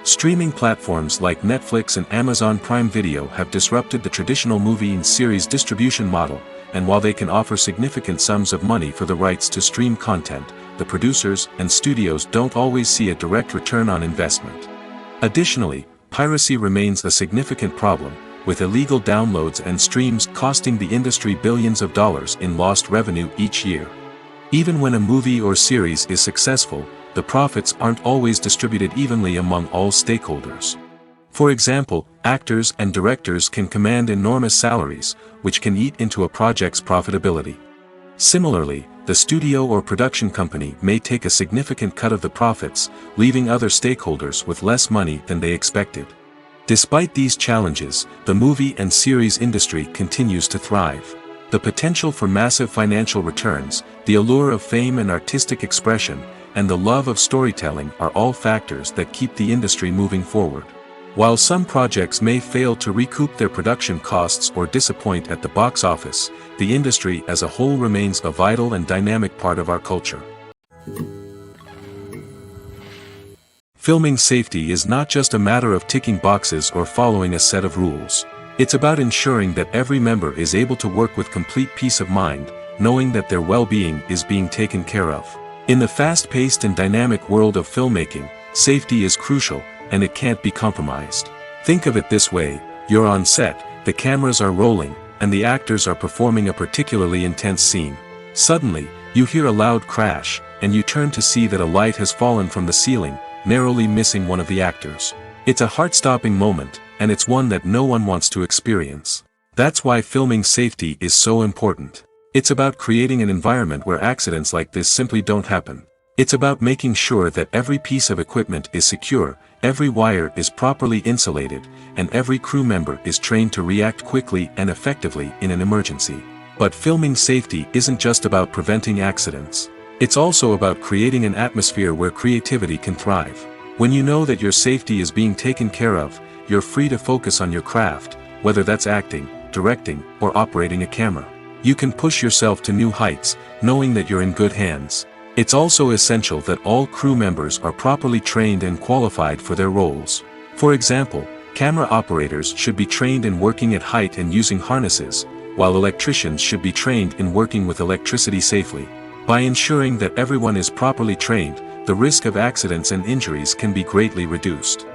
Streaming platforms like Netflix and Amazon Prime Video have disrupted the traditional movie and series distribution model, and while they can offer significant sums of money for the rights to stream content, the producers and studios don't always see a direct return on investment. Additionally, piracy remains a significant problem, with illegal downloads and streams costing the industry billions of dollars in lost revenue each year. Even when a movie or series is successful, the profits aren't always distributed evenly among all stakeholders. For example, actors and directors can command enormous salaries, which can eat into a project's profitability. Similarly, the studio or production company may take a significant cut of the profits, leaving other stakeholders with less money than they expected. Despite these challenges, the movie and series industry continues to thrive. The potential for massive financial returns, the allure of fame and artistic expression, and the love of storytelling are all factors that keep the industry moving forward. While some projects may fail to recoup their production costs or disappoint at the box office, the industry as a whole remains a vital and dynamic part of our culture. Filming safety is not just a matter of ticking boxes or following a set of rules. It's about ensuring that every member is able to work with complete peace of mind, knowing that their well-being is being taken care of. In the fast-paced and dynamic world of filmmaking, safety is crucial, and it can't be compromised. Think of it this way: you're on set, the cameras are rolling, and the actors are performing a particularly intense scene. Suddenly, you hear a loud crash, and you turn to see that a light has fallen from the ceiling, narrowly missing one of the actors. It's a heart-stopping moment, and it's one that no one wants to experience. That's why filming safety is so important. It's about creating an environment where accidents like this simply don't happen. It's about making sure that every piece of equipment is secure, every wire is properly insulated, and every crew member is trained to react quickly and effectively in an emergency. But filming safety isn't just about preventing accidents. It's also about creating an atmosphere where creativity can thrive. When you know that your safety is being taken care of, you're free to focus on your craft, whether that's acting, directing, or operating a camera. You can push yourself to new heights, knowing that you're in good hands. It's also essential that all crew members are properly trained and qualified for their roles. For example, camera operators should be trained in working at height and using harnesses, while electricians should be trained in working with electricity safely. By ensuring that everyone is properly trained, the risk of accidents and injuries can be greatly reduced.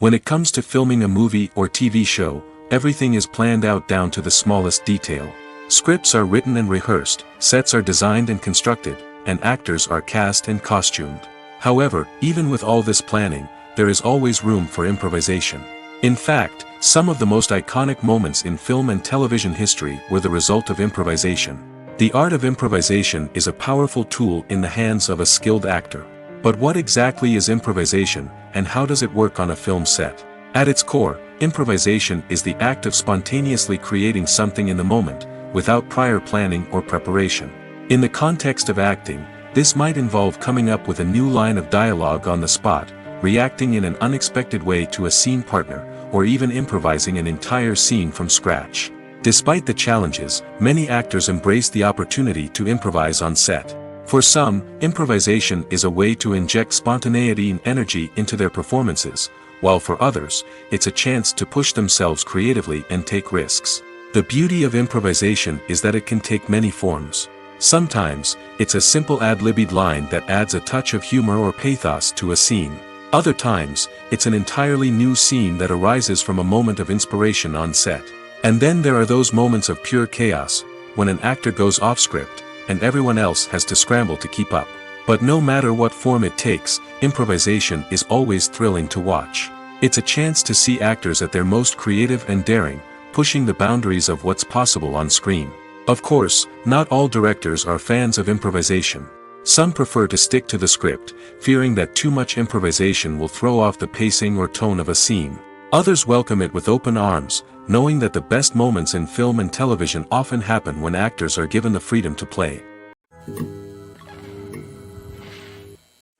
When it comes to filming a movie or TV show, everything is planned out down to the smallest detail. Scripts are written and rehearsed, sets are designed and constructed, and actors are cast and costumed. However, even with all this planning, there is always room for improvisation. In fact, some of the most iconic moments in film and television history were the result of improvisation. The art of improvisation is a powerful tool in the hands of a skilled actor. But what exactly is improvisation, and how does it work on a film set? At its core, improvisation is the act of spontaneously creating something in the moment, without prior planning or preparation. In the context of acting, this might involve coming up with a new line of dialogue on the spot, reacting in an unexpected way to a scene partner, or even improvising an entire scene from scratch. Despite the challenges, many actors embrace the opportunity to improvise on set. For some, improvisation is a way to inject spontaneity and energy into their performances, while for others, it's a chance to push themselves creatively and take risks. The beauty of improvisation is that it can take many forms. Sometimes, it's a simple ad-libbed line that adds a touch of humor or pathos to a scene. Other times, it's an entirely new scene that arises from a moment of inspiration on set. And then there are those moments of pure chaos, when an actor goes off script, and everyone else has to scramble to keep up. But no matter what form it takes, improvisation is always thrilling to watch. It's a chance to see actors at their most creative and daring, pushing the boundaries of what's possible on screen. Of course, not all directors are fans of improvisation. Some prefer to stick to the script, fearing that too much improvisation will throw off the pacing or tone of a scene. Others welcome it with open arms, knowing that the best moments in film and television often happen when actors are given the freedom to play.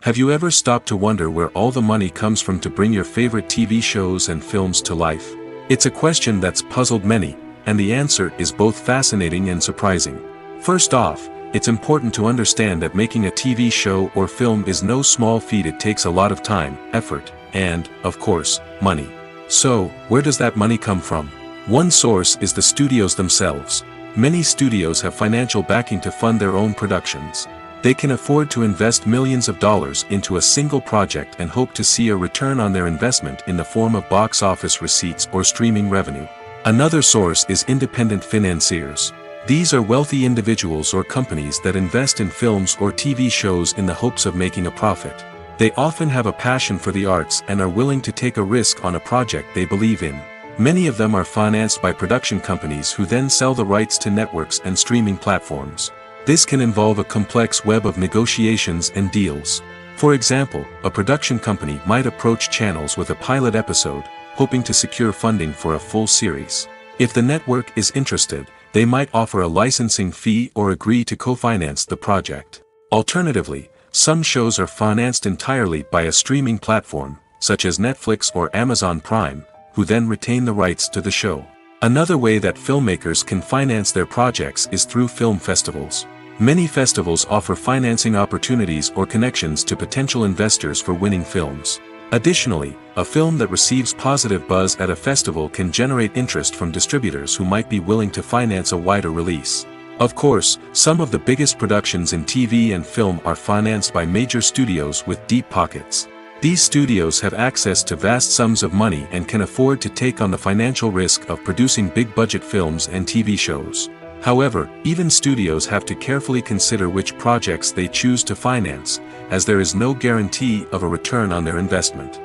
Have you ever stopped to wonder where all the money comes from to bring your favorite TV shows and films to life? It's a question that's puzzled many, and the answer is both fascinating and surprising. First off, it's important to understand that making a TV show or film is no small feat. It takes a lot of time, effort, and, of course, money. So, where does that money come from? One source is the studios themselves. Many studios have financial backing to fund their own productions. They can afford to invest millions of dollars into a single project and hope to see a return on their investment in the form of box office receipts or streaming revenue. Another source is independent financiers. These are wealthy individuals or companies that invest in films or TV shows in the hopes of making a profit. They often have a passion for the arts and are willing to take a risk on a project they believe in. Many of them are financed by production companies who then sell the rights to networks and streaming platforms. This can involve a complex web of negotiations and deals. For example, a production company might approach channels with a pilot episode, hoping to secure funding for a full series. If the network is interested, they might offer a licensing fee or agree to co-finance the project. Alternatively, some shows are financed entirely by a streaming platform, such as Netflix or Amazon Prime, who then retain the rights to the show. Another way that filmmakers can finance their projects is through film festivals. Many festivals offer financing opportunities or connections to potential investors for winning films. Additionally, a film that receives positive buzz at a festival can generate interest from distributors who might be willing to finance a wider release. Of course, some of the biggest productions in TV and film are financed by major studios with deep pockets. These studios have access to vast sums of money and can afford to take on the financial risk of producing big-budget films and TV shows. However, even studios have to carefully consider which projects they choose to finance, as there is no guarantee of a return on their investment.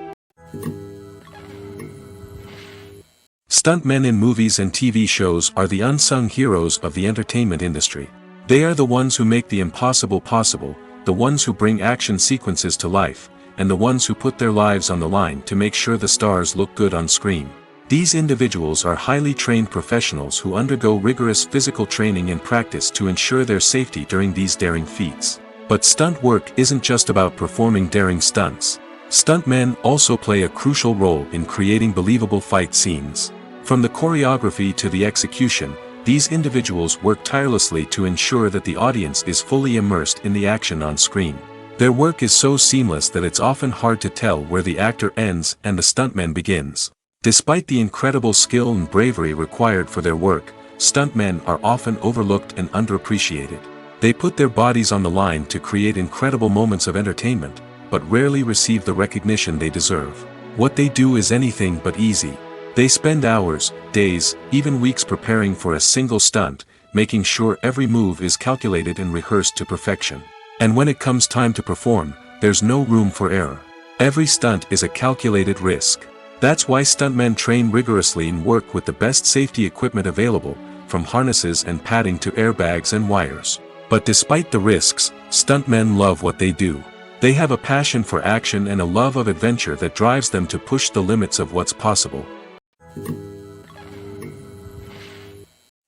Stuntmen in movies and TV shows are the unsung heroes of the entertainment industry. They are the ones who make the impossible possible, the ones who bring action sequences to life, and the ones who put their lives on the line to make sure the stars look good on screen. These individuals are highly trained professionals who undergo rigorous physical training and practice to ensure their safety during these daring feats. But stunt work isn't just about performing daring stunts. Stuntmen also play a crucial role in creating believable fight scenes. From the choreography to the execution, these individuals work tirelessly to ensure that the audience is fully immersed in the action on screen. Their work is so seamless that it's often hard to tell where the actor ends and the stuntman begins. Despite the incredible skill and bravery required for their work, stuntmen are often overlooked and underappreciated. They put their bodies on the line to create incredible moments of entertainment, but rarely receive the recognition they deserve. What they do is anything but easy. They spend hours, days, even weeks preparing for a single stunt, making sure every move is calculated and rehearsed to perfection. And when it comes time to perform, there's no room for error. Every stunt is a calculated risk. That's why stuntmen train rigorously and work with the best safety equipment available, from harnesses and padding to airbags and wires. But despite the risks, stuntmen love what they do. They have a passion for action and a love of adventure that drives them to push the limits of what's possible.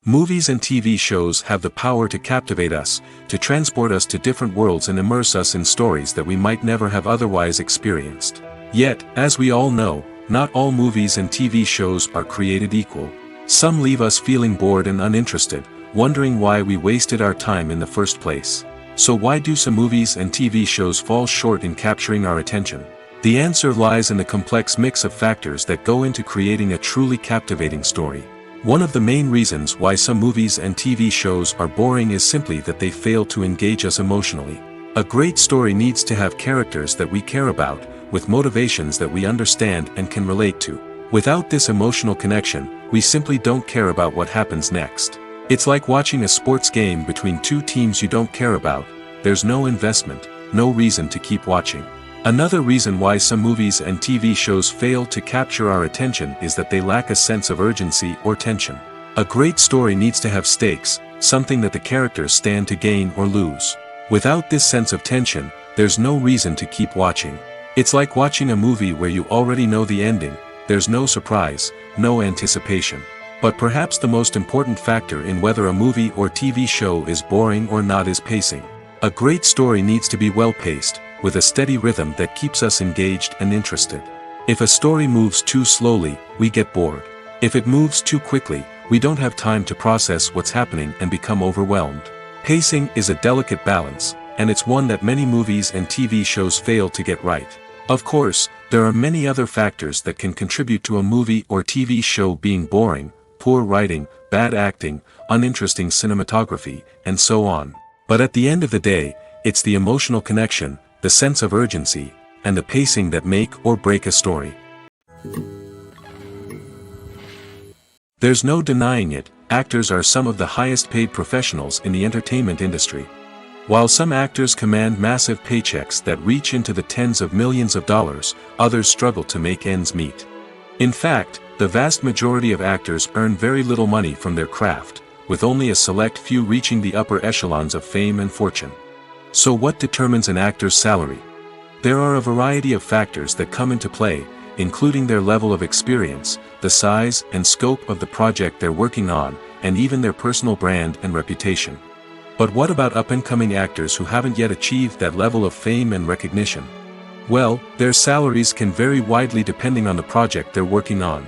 Movies and TV shows have the power to captivate us, to transport us to different worlds and immerse us in stories that we might never have otherwise experienced. Yet, as we all know, not all movies and TV shows are created equal. Some leave us feeling bored and uninterested, wondering why we wasted our time in the first place. So why do some movies and TV shows fall short in capturing our attention? The answer lies in the complex mix of factors that go into creating a truly captivating story. One of the main reasons why some movies and TV shows are boring is simply that they fail to engage us emotionally. A great story needs to have characters that we care about, with motivations that we understand and can relate to. Without this emotional connection, we simply don't care about what happens next. It's like watching a sports game between two teams you don't care about. There's no investment, no reason to keep watching. Another reason why some movies and TV shows fail to capture our attention is that they lack a sense of urgency or tension. A great story needs to have stakes, something that the characters stand to gain or lose. Without this sense of tension, there's no reason to keep watching. It's like watching a movie where you already know the ending. There's no surprise, no anticipation. But perhaps the most important factor in whether a movie or TV show is boring or not is pacing. A great story needs to be well-paced, with a steady rhythm that keeps us engaged and interested. If a story moves too slowly, we get bored. If it moves too quickly, we don't have time to process what's happening and become overwhelmed. Pacing is a delicate balance, and it's one that many movies and TV shows fail to get right. Of course, there are many other factors that can contribute to a movie or TV show being boring: poor writing, bad acting, uninteresting cinematography, and so on. But at the end of the day, it's the emotional connection, the sense of urgency, and the pacing that make or break a story. There's no denying it, actors are some of the highest paid professionals in the entertainment industry. While some actors command massive paychecks that reach into the tens of millions of dollars, others struggle to make ends meet. In fact, the vast majority of actors earn very little money from their craft, with only a select few reaching the upper echelons of fame and fortune. So what determines an actor's salary? There are a variety of factors that come into play, including their level of experience, the size and scope of the project they're working on, and even their personal brand and reputation. But what about up-and-coming actors who haven't yet achieved that level of fame and recognition? Well, their salaries can vary widely depending on the project they're working on.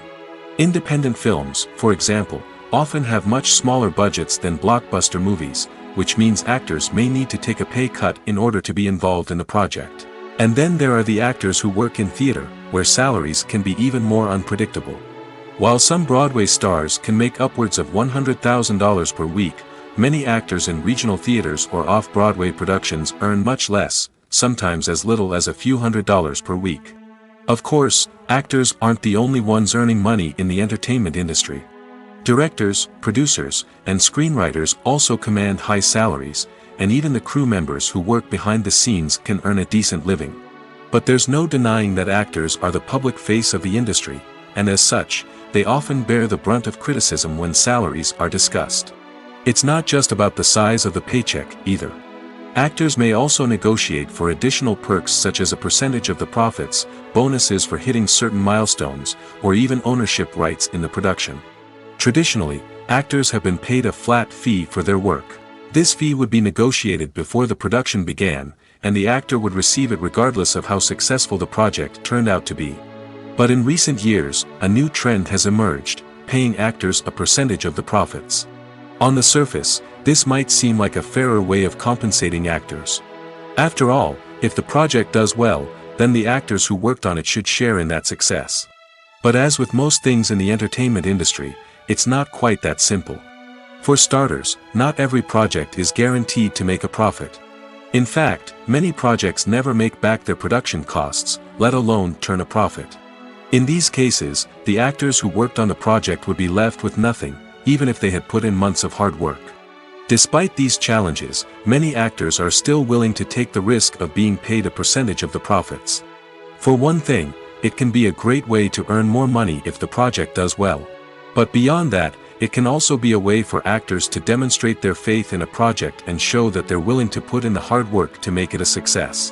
Independent films, for example, often have much smaller budgets than blockbuster movies, which means actors may need to take a pay cut in order to be involved in the project. And then there are the actors who work in theater, where salaries can be even more unpredictable. While some Broadway stars can make upwards of $100,000 per week, many actors in regional theaters or off-Broadway productions earn much less, sometimes as little as a few $100s per week. Of course, actors aren't the only ones earning money in the entertainment industry. Directors, producers, and screenwriters also command high salaries, and even the crew members who work behind the scenes can earn a decent living. But there's no denying that actors are the public face of the industry, and as such, they often bear the brunt of criticism when salaries are discussed. It's not just about the size of the paycheck, either. Actors may also negotiate for additional perks such as a percentage of the profits, bonuses for hitting certain milestones, or even ownership rights in the production. Traditionally, actors have been paid a flat fee for their work. This fee would be negotiated before the production began, and the actor would receive it regardless of how successful the project turned out to be. But in recent years, a new trend has emerged, paying actors a percentage of the profits. On the surface, this might seem like a fairer way of compensating actors. After all, if the project does well, then the actors who worked on it should share in that success. But as with most things in the entertainment industry, it's not quite that simple. For starters, not every project is guaranteed to make a profit. In fact, many projects never make back their production costs, let alone turn a profit. In these cases, the actors who worked on the project would be left with nothing, even if they had put in months of hard work. Despite these challenges, many actors are still willing to take the risk of being paid a percentage of the profits. For one thing, it can be a great way to earn more money if the project does well. But beyond that, it can also be a way for actors to demonstrate their faith in a project and show that they're willing to put in the hard work to make it a success.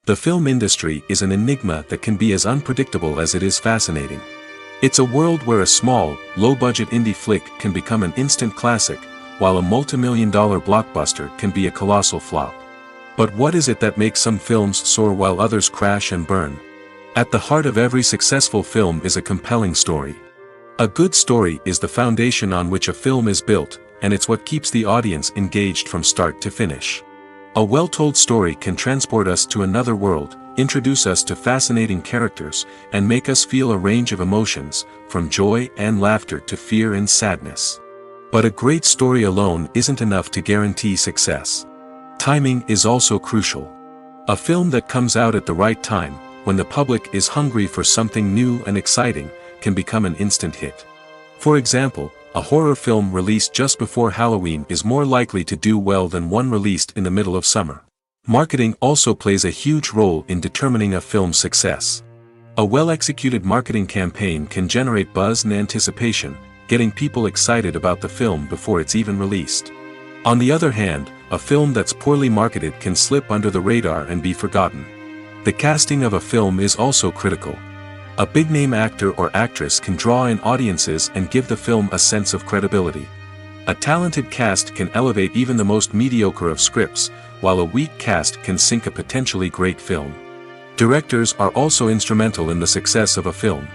The film industry is an enigma that can be as unpredictable as it is fascinating. It's a world where a small, low-budget indie flick can become an instant classic, while a multi-million-dollar blockbuster can be a colossal flop. But what is it that makes some films soar while others crash and burn? At the heart of every successful film is a compelling story. A good story is the foundation on which a film is built, and it's what keeps the audience engaged from start to finish. A well-told story can transport us to another world, introduce us to fascinating characters, and make us feel a range of emotions, from joy and laughter to fear and sadness. But a great story alone isn't enough to guarantee success. Timing is also crucial. A film that comes out at the right time, when the public is hungry for something new and exciting, can become an instant hit. For example, a horror film released just before Halloween is more likely to do well than one released in the middle of summer. Marketing also plays a huge role in determining a film's success. A well-executed marketing campaign can generate buzz and anticipation, getting people excited about the film before it's even released. On the other hand, a film that's poorly marketed can slip under the radar and be forgotten. The casting of a film is also critical. A big-name actor or actress can draw in audiences and give the film a sense of credibility. A talented cast can elevate even the most mediocre of scripts, while a weak cast can sink a potentially great film. Directors are also instrumental in the success of a film.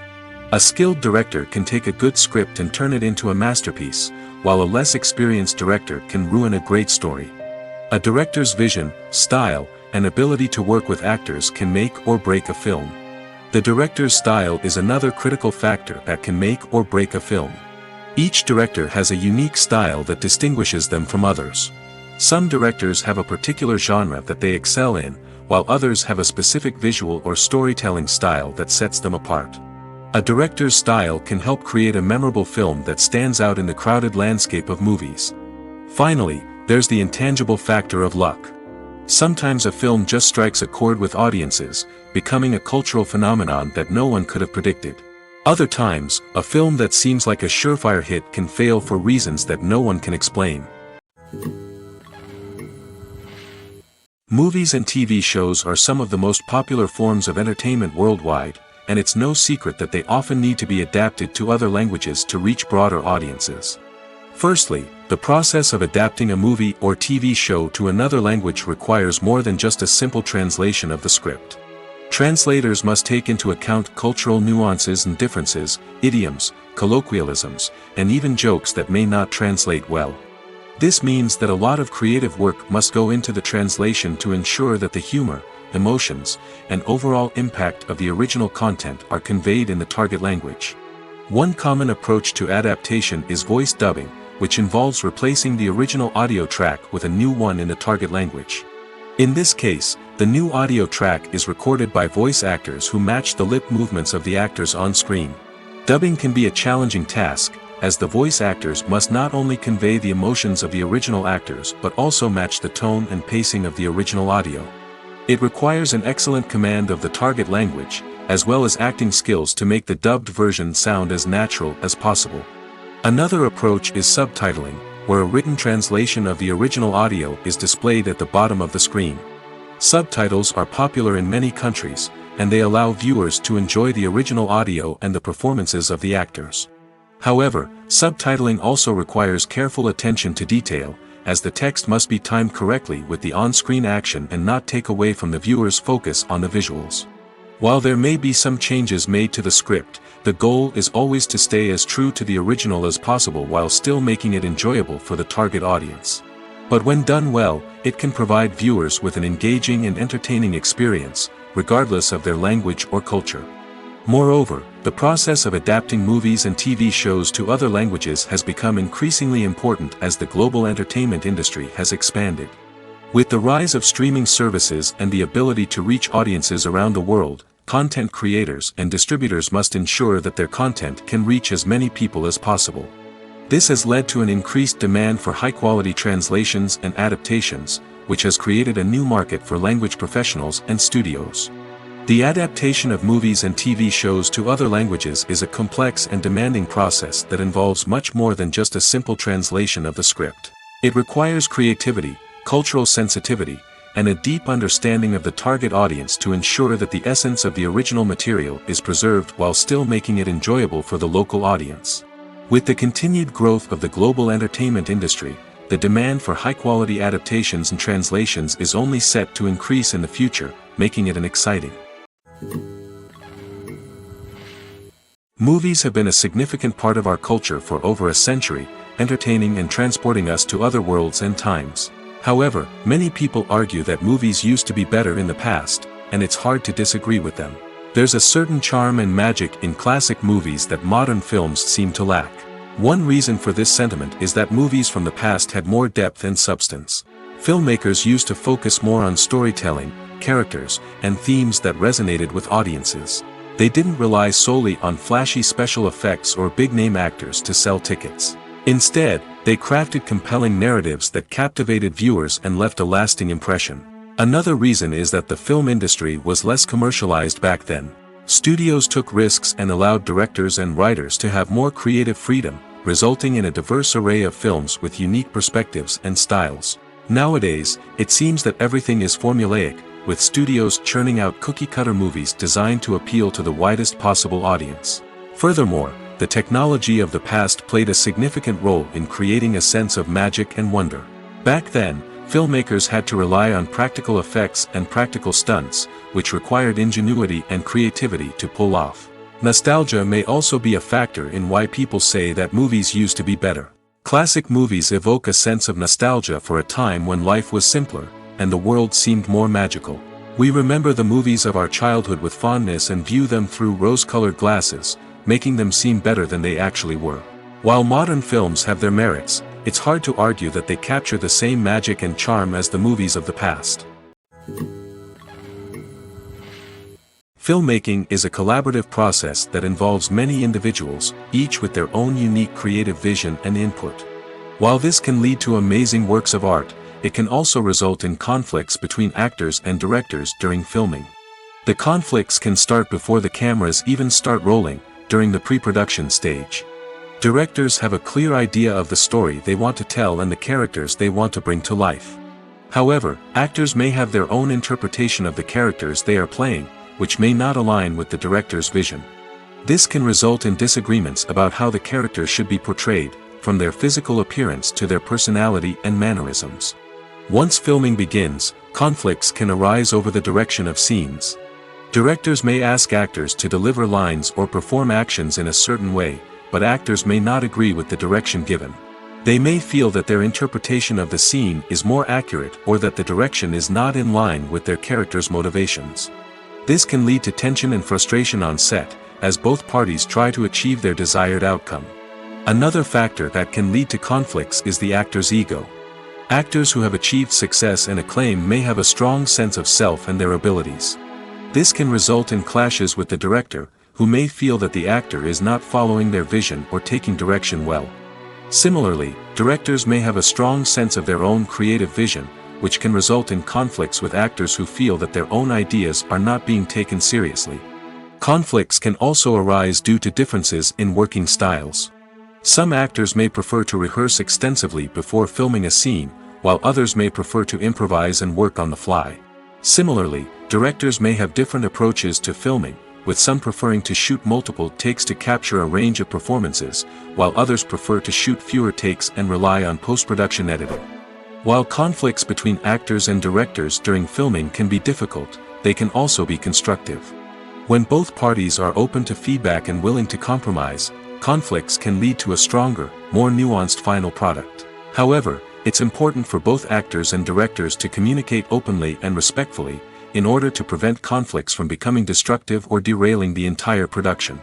A skilled director can take a good script and turn it into a masterpiece, while a less experienced director can ruin a great story. A director's vision, style, and ability to work with actors can make or break a film. The director's style is another critical factor that can make or break a film. Each director has a unique style that distinguishes them from others. Some directors have a particular genre that they excel in, while others have a specific visual or storytelling style that sets them apart. A director's style can help create a memorable film that stands out in the crowded landscape of movies. Finally, there's the intangible factor of luck. Sometimes a film just strikes a chord with audiences, becoming a cultural phenomenon that no one could have predicted. Other times, a film that seems like a surefire hit can fail for reasons that no one can explain. Movies and TV shows are some of the most popular forms of entertainment worldwide, and it's no secret that they often need to be adapted to other languages to reach broader audiences. Firstly, the process of adapting a movie or TV show to another language requires more than just a simple translation of the script. Translators must take into account cultural nuances and differences, idioms, colloquialisms, and even jokes that may not translate well. This means that a lot of creative work must go into the translation to ensure that the humor, emotions, and overall impact of the original content are conveyed in the target language. One common approach to adaptation is voice dubbing, which involves replacing the original audio track with a new one in the target language. In this case, the new audio track is recorded by voice actors who match the lip movements of the actors on screen. Dubbing can be a challenging task, as the voice actors must not only convey the emotions of the original actors but also match the tone and pacing of the original audio. It requires an excellent command of the target language, as well as acting skills to make the dubbed version sound as natural as possible. Another approach is subtitling, where a written translation of the original audio is displayed at the bottom of the screen. Subtitles are popular in many countries, and they allow viewers to enjoy the original audio and the performances of the actors. However, subtitling also requires careful attention to detail, as the text must be timed correctly with the on-screen action and not take away from the viewer's focus on the visuals. While there may be some changes made to the script, the goal is always to stay as true to the original as possible while still making it enjoyable for the target audience. But when done well, it can provide viewers with an engaging and entertaining experience, regardless of their language or culture. Moreover, the process of adapting movies and TV shows to other languages has become increasingly important as the global entertainment industry has expanded. With the rise of streaming services and the ability to reach audiences around the world, content creators and distributors must ensure that their content can reach as many people as possible. This has led to an increased demand for high-quality translations and adaptations, which has created a new market for language professionals and studios. The adaptation of movies and TV shows to other languages is a complex and demanding process that involves much more than just a simple translation of the script. It requires creativity, cultural sensitivity, and a deep understanding of the target audience to ensure that the essence of the original material is preserved while still making it enjoyable for the local audience. With the continued growth of the global entertainment industry, the demand for high-quality adaptations and translations is only set to increase in the future, making it an exciting. Movies have been a significant part of our culture for over a century, entertaining and transporting us to other worlds and times. However, many people argue that movies used to be better in the past, and it's hard to disagree with them. There's a certain charm and magic in classic movies that modern films seem to lack. One reason for this sentiment is that movies from the past had more depth and substance. Filmmakers used to focus more on storytelling, characters, and themes that resonated with audiences. They didn't rely solely on flashy special effects or big-name actors to sell tickets. Instead, they crafted compelling narratives that captivated viewers and left a lasting impression. Another reason is that the film industry was less commercialized back then. Studios took risks and allowed directors and writers to have more creative freedom, resulting in a diverse array of films with unique perspectives and styles. Nowadays, it seems that everything is formulaic, with studios churning out cookie-cutter movies designed to appeal to the widest possible audience. Furthermore, the technology of the past played a significant role in creating a sense of magic and wonder. Back then, filmmakers had to rely on practical effects and practical stunts, which required ingenuity and creativity to pull off. Nostalgia may also be a factor in why people say that movies used to be better. Classic movies evoke a sense of nostalgia for a time when life was simpler, and the world seemed more magical. We remember the movies of our childhood with fondness and view them through rose-colored glasses, making them seem better than they actually were. While modern films have their merits, it's hard to argue that they capture the same magic and charm as the movies of the past. Filmmaking is a collaborative process that involves many individuals, each with their own unique creative vision and input. While this can lead to amazing works of art, it can also result in conflicts between actors and directors during filming. The conflicts can start before the cameras even start rolling, during the pre-production stage. Directors have a clear idea of the story they want to tell and the characters they want to bring to life. However, actors may have their own interpretation of the characters they are playing, which may not align with the director's vision. This can result in disagreements about how the characters should be portrayed, from their physical appearance to their personality and mannerisms. Once filming begins, conflicts can arise over the direction of scenes. Directors may ask actors to deliver lines or perform actions in a certain way, but actors may not agree with the direction given. They may feel that their interpretation of the scene is more accurate or that the direction is not in line with their character's motivations. This can lead to tension and frustration on set, as both parties try to achieve their desired outcome. Another factor that can lead to conflicts is the actor's ego. Actors who have achieved success and acclaim may have a strong sense of self and their abilities. This can result in clashes with the director, who may feel that the actor is not following their vision or taking direction well. Similarly, directors may have a strong sense of their own creative vision, which can result in conflicts with actors who feel that their own ideas are not being taken seriously. Conflicts can also arise due to differences in working styles. Some actors may prefer to rehearse extensively before filming a scene, while others may prefer to improvise and work on the fly. Similarly, directors may have different approaches to filming, with some preferring to shoot multiple takes to capture a range of performances, while others prefer to shoot fewer takes and rely on post-production editing. While conflicts between actors and directors during filming can be difficult, they can also be constructive. When both parties are open to feedback and willing to compromise, conflicts can lead to a stronger, more nuanced final product. However, it's important for both actors and directors to communicate openly and respectfully, in order to prevent conflicts from becoming destructive or derailing the entire production.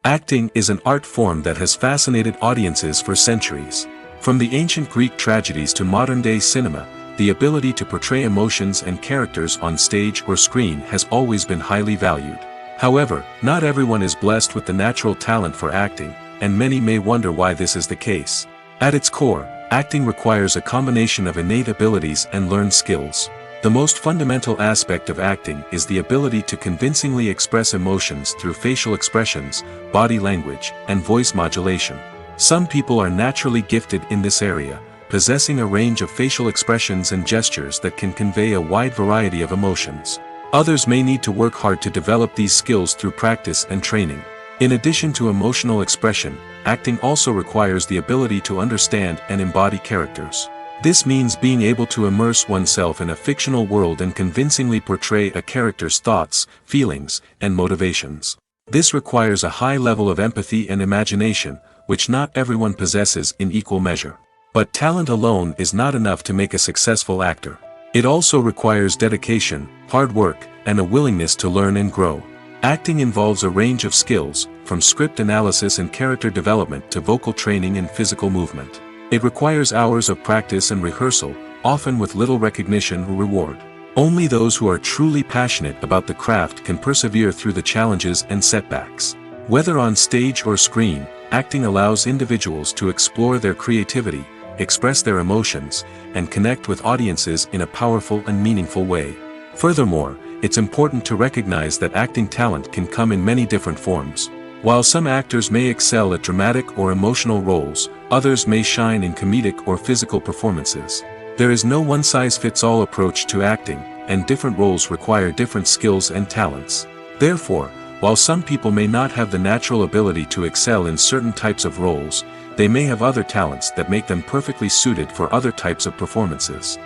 Acting is an art form that has fascinated audiences for centuries. From the ancient Greek tragedies to modern-day cinema, the ability to portray emotions and characters on stage or screen has always been highly valued. However, not everyone is blessed with the natural talent for acting, and many may wonder why this is the case. At its core, acting requires a combination of innate abilities and learned skills. The most fundamental aspect of acting is the ability to convincingly express emotions through facial expressions, body language, and voice modulation. Some people are naturally gifted in this area, possessing a range of facial expressions and gestures that can convey a wide variety of emotions. Others may need to work hard to develop these skills through practice and training. In addition to emotional expression, acting also requires the ability to understand and embody characters. This means being able to immerse oneself in a fictional world and convincingly portray a character's thoughts, feelings, and motivations. This requires a high level of empathy and imagination, which not everyone possesses in equal measure. But talent alone is not enough to make a successful actor. It also requires dedication, hard work, and a willingness to learn and grow. Acting involves a range of skills, from script analysis and character development to vocal training and physical movement. It requires hours of practice and rehearsal, often with little recognition or reward. Only those who are truly passionate about the craft can persevere through the challenges and setbacks. Whether on stage or screen, acting allows individuals to explore their creativity, express their emotions, and connect with audiences in a powerful and meaningful way. Furthermore, it's important to recognize that acting talent can come in many different forms. While some actors may excel at dramatic or emotional roles, others may shine in comedic or physical performances. There is no one-size-fits-all approach to acting, and different roles require different skills and talents. Therefore, while some people may not have the natural ability to excel in certain types of roles, they may have other talents that make them perfectly suited for other types of performances.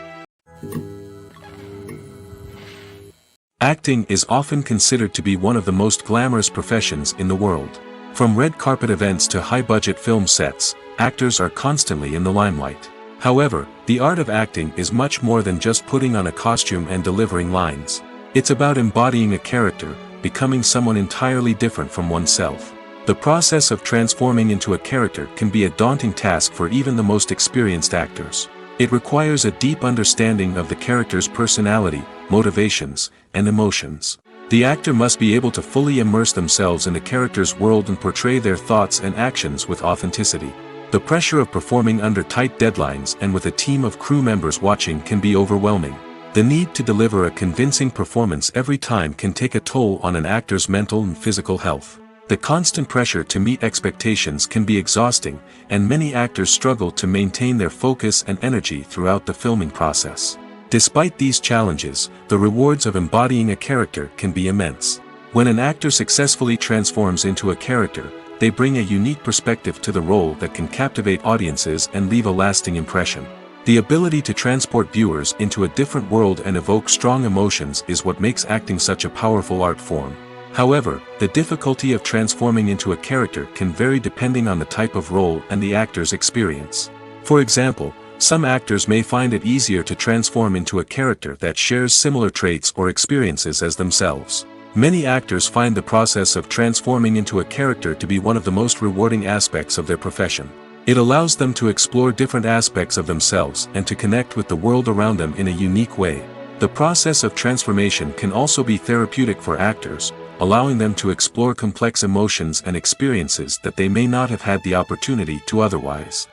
Acting is often considered to be one of the most glamorous professions in the world. From red carpet events to high-budget film sets, actors are constantly in the limelight. However, the art of acting is much more than just putting on a costume and delivering lines. It's about embodying a character, becoming someone entirely different from oneself. The process of transforming into a character can be a daunting task for even the most experienced actors. It requires a deep understanding of the character's personality, motivations, and emotions. The actor must be able to fully immerse themselves in the character's world and portray their thoughts and actions with authenticity. The pressure of performing under tight deadlines and with a team of crew members watching can be overwhelming. The need to deliver a convincing performance every time can take a toll on an actor's mental and physical health. The constant pressure to meet expectations can be exhausting, and many actors struggle to maintain their focus and energy throughout the filming process. Despite these challenges, the rewards of embodying a character can be immense. When an actor successfully transforms into a character, they bring a unique perspective to the role that can captivate audiences and leave a lasting impression. The ability to transport viewers into a different world and evoke strong emotions is what makes acting such a powerful art form. However, the difficulty of transforming into a character can vary depending on the type of role and the actor's experience. For example, some actors may find it easier to transform into a character that shares similar traits or experiences as themselves. Many actors find the process of transforming into a character to be one of the most rewarding aspects of their profession. It allows them to explore different aspects of themselves and to connect with the world around them in a unique way. The process of transformation can also be therapeutic for actors, allowing them to explore complex emotions and experiences that they may not have had the opportunity to otherwise.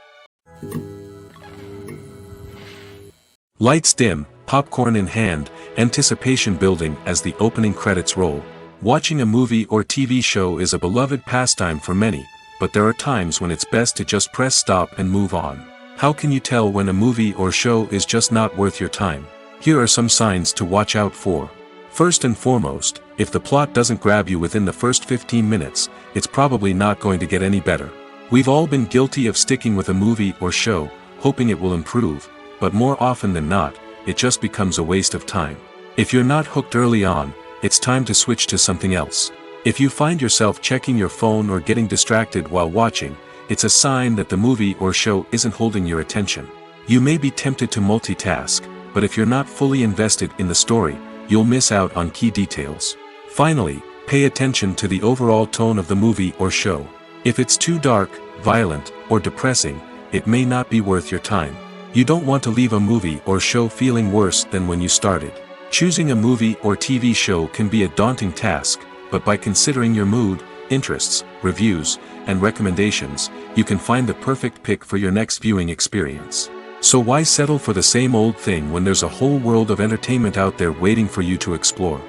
Lights dim, popcorn in hand, anticipation building as the opening credits roll. Watching a movie or TV show is a beloved pastime for many, but there are times when it's best to just press stop and move on. How can you tell when a movie or show is just not worth your time? Here are some signs to watch out for. First and foremost, if the plot doesn't grab you within the first 15 minutes, it's probably not going to get any better. We've all been guilty of sticking with a movie or show, hoping it will improve, but more often than not, it just becomes a waste of time. If you're not hooked early on, it's time to switch to something else. If you find yourself checking your phone or getting distracted while watching, it's a sign that the movie or show isn't holding your attention. You may be tempted to multitask, but if you're not fully invested in the story, you'll miss out on key details. Finally, pay attention to the overall tone of the movie or show. If it's too dark, violent, or depressing, it may not be worth your time. You don't want to leave a movie or show feeling worse than when you started. Choosing a movie or TV show can be a daunting task, but by considering your mood, interests, reviews, and recommendations, you can find the perfect pick for your next viewing experience. So why settle for the same old thing when there's a whole world of entertainment out there waiting for you to explore?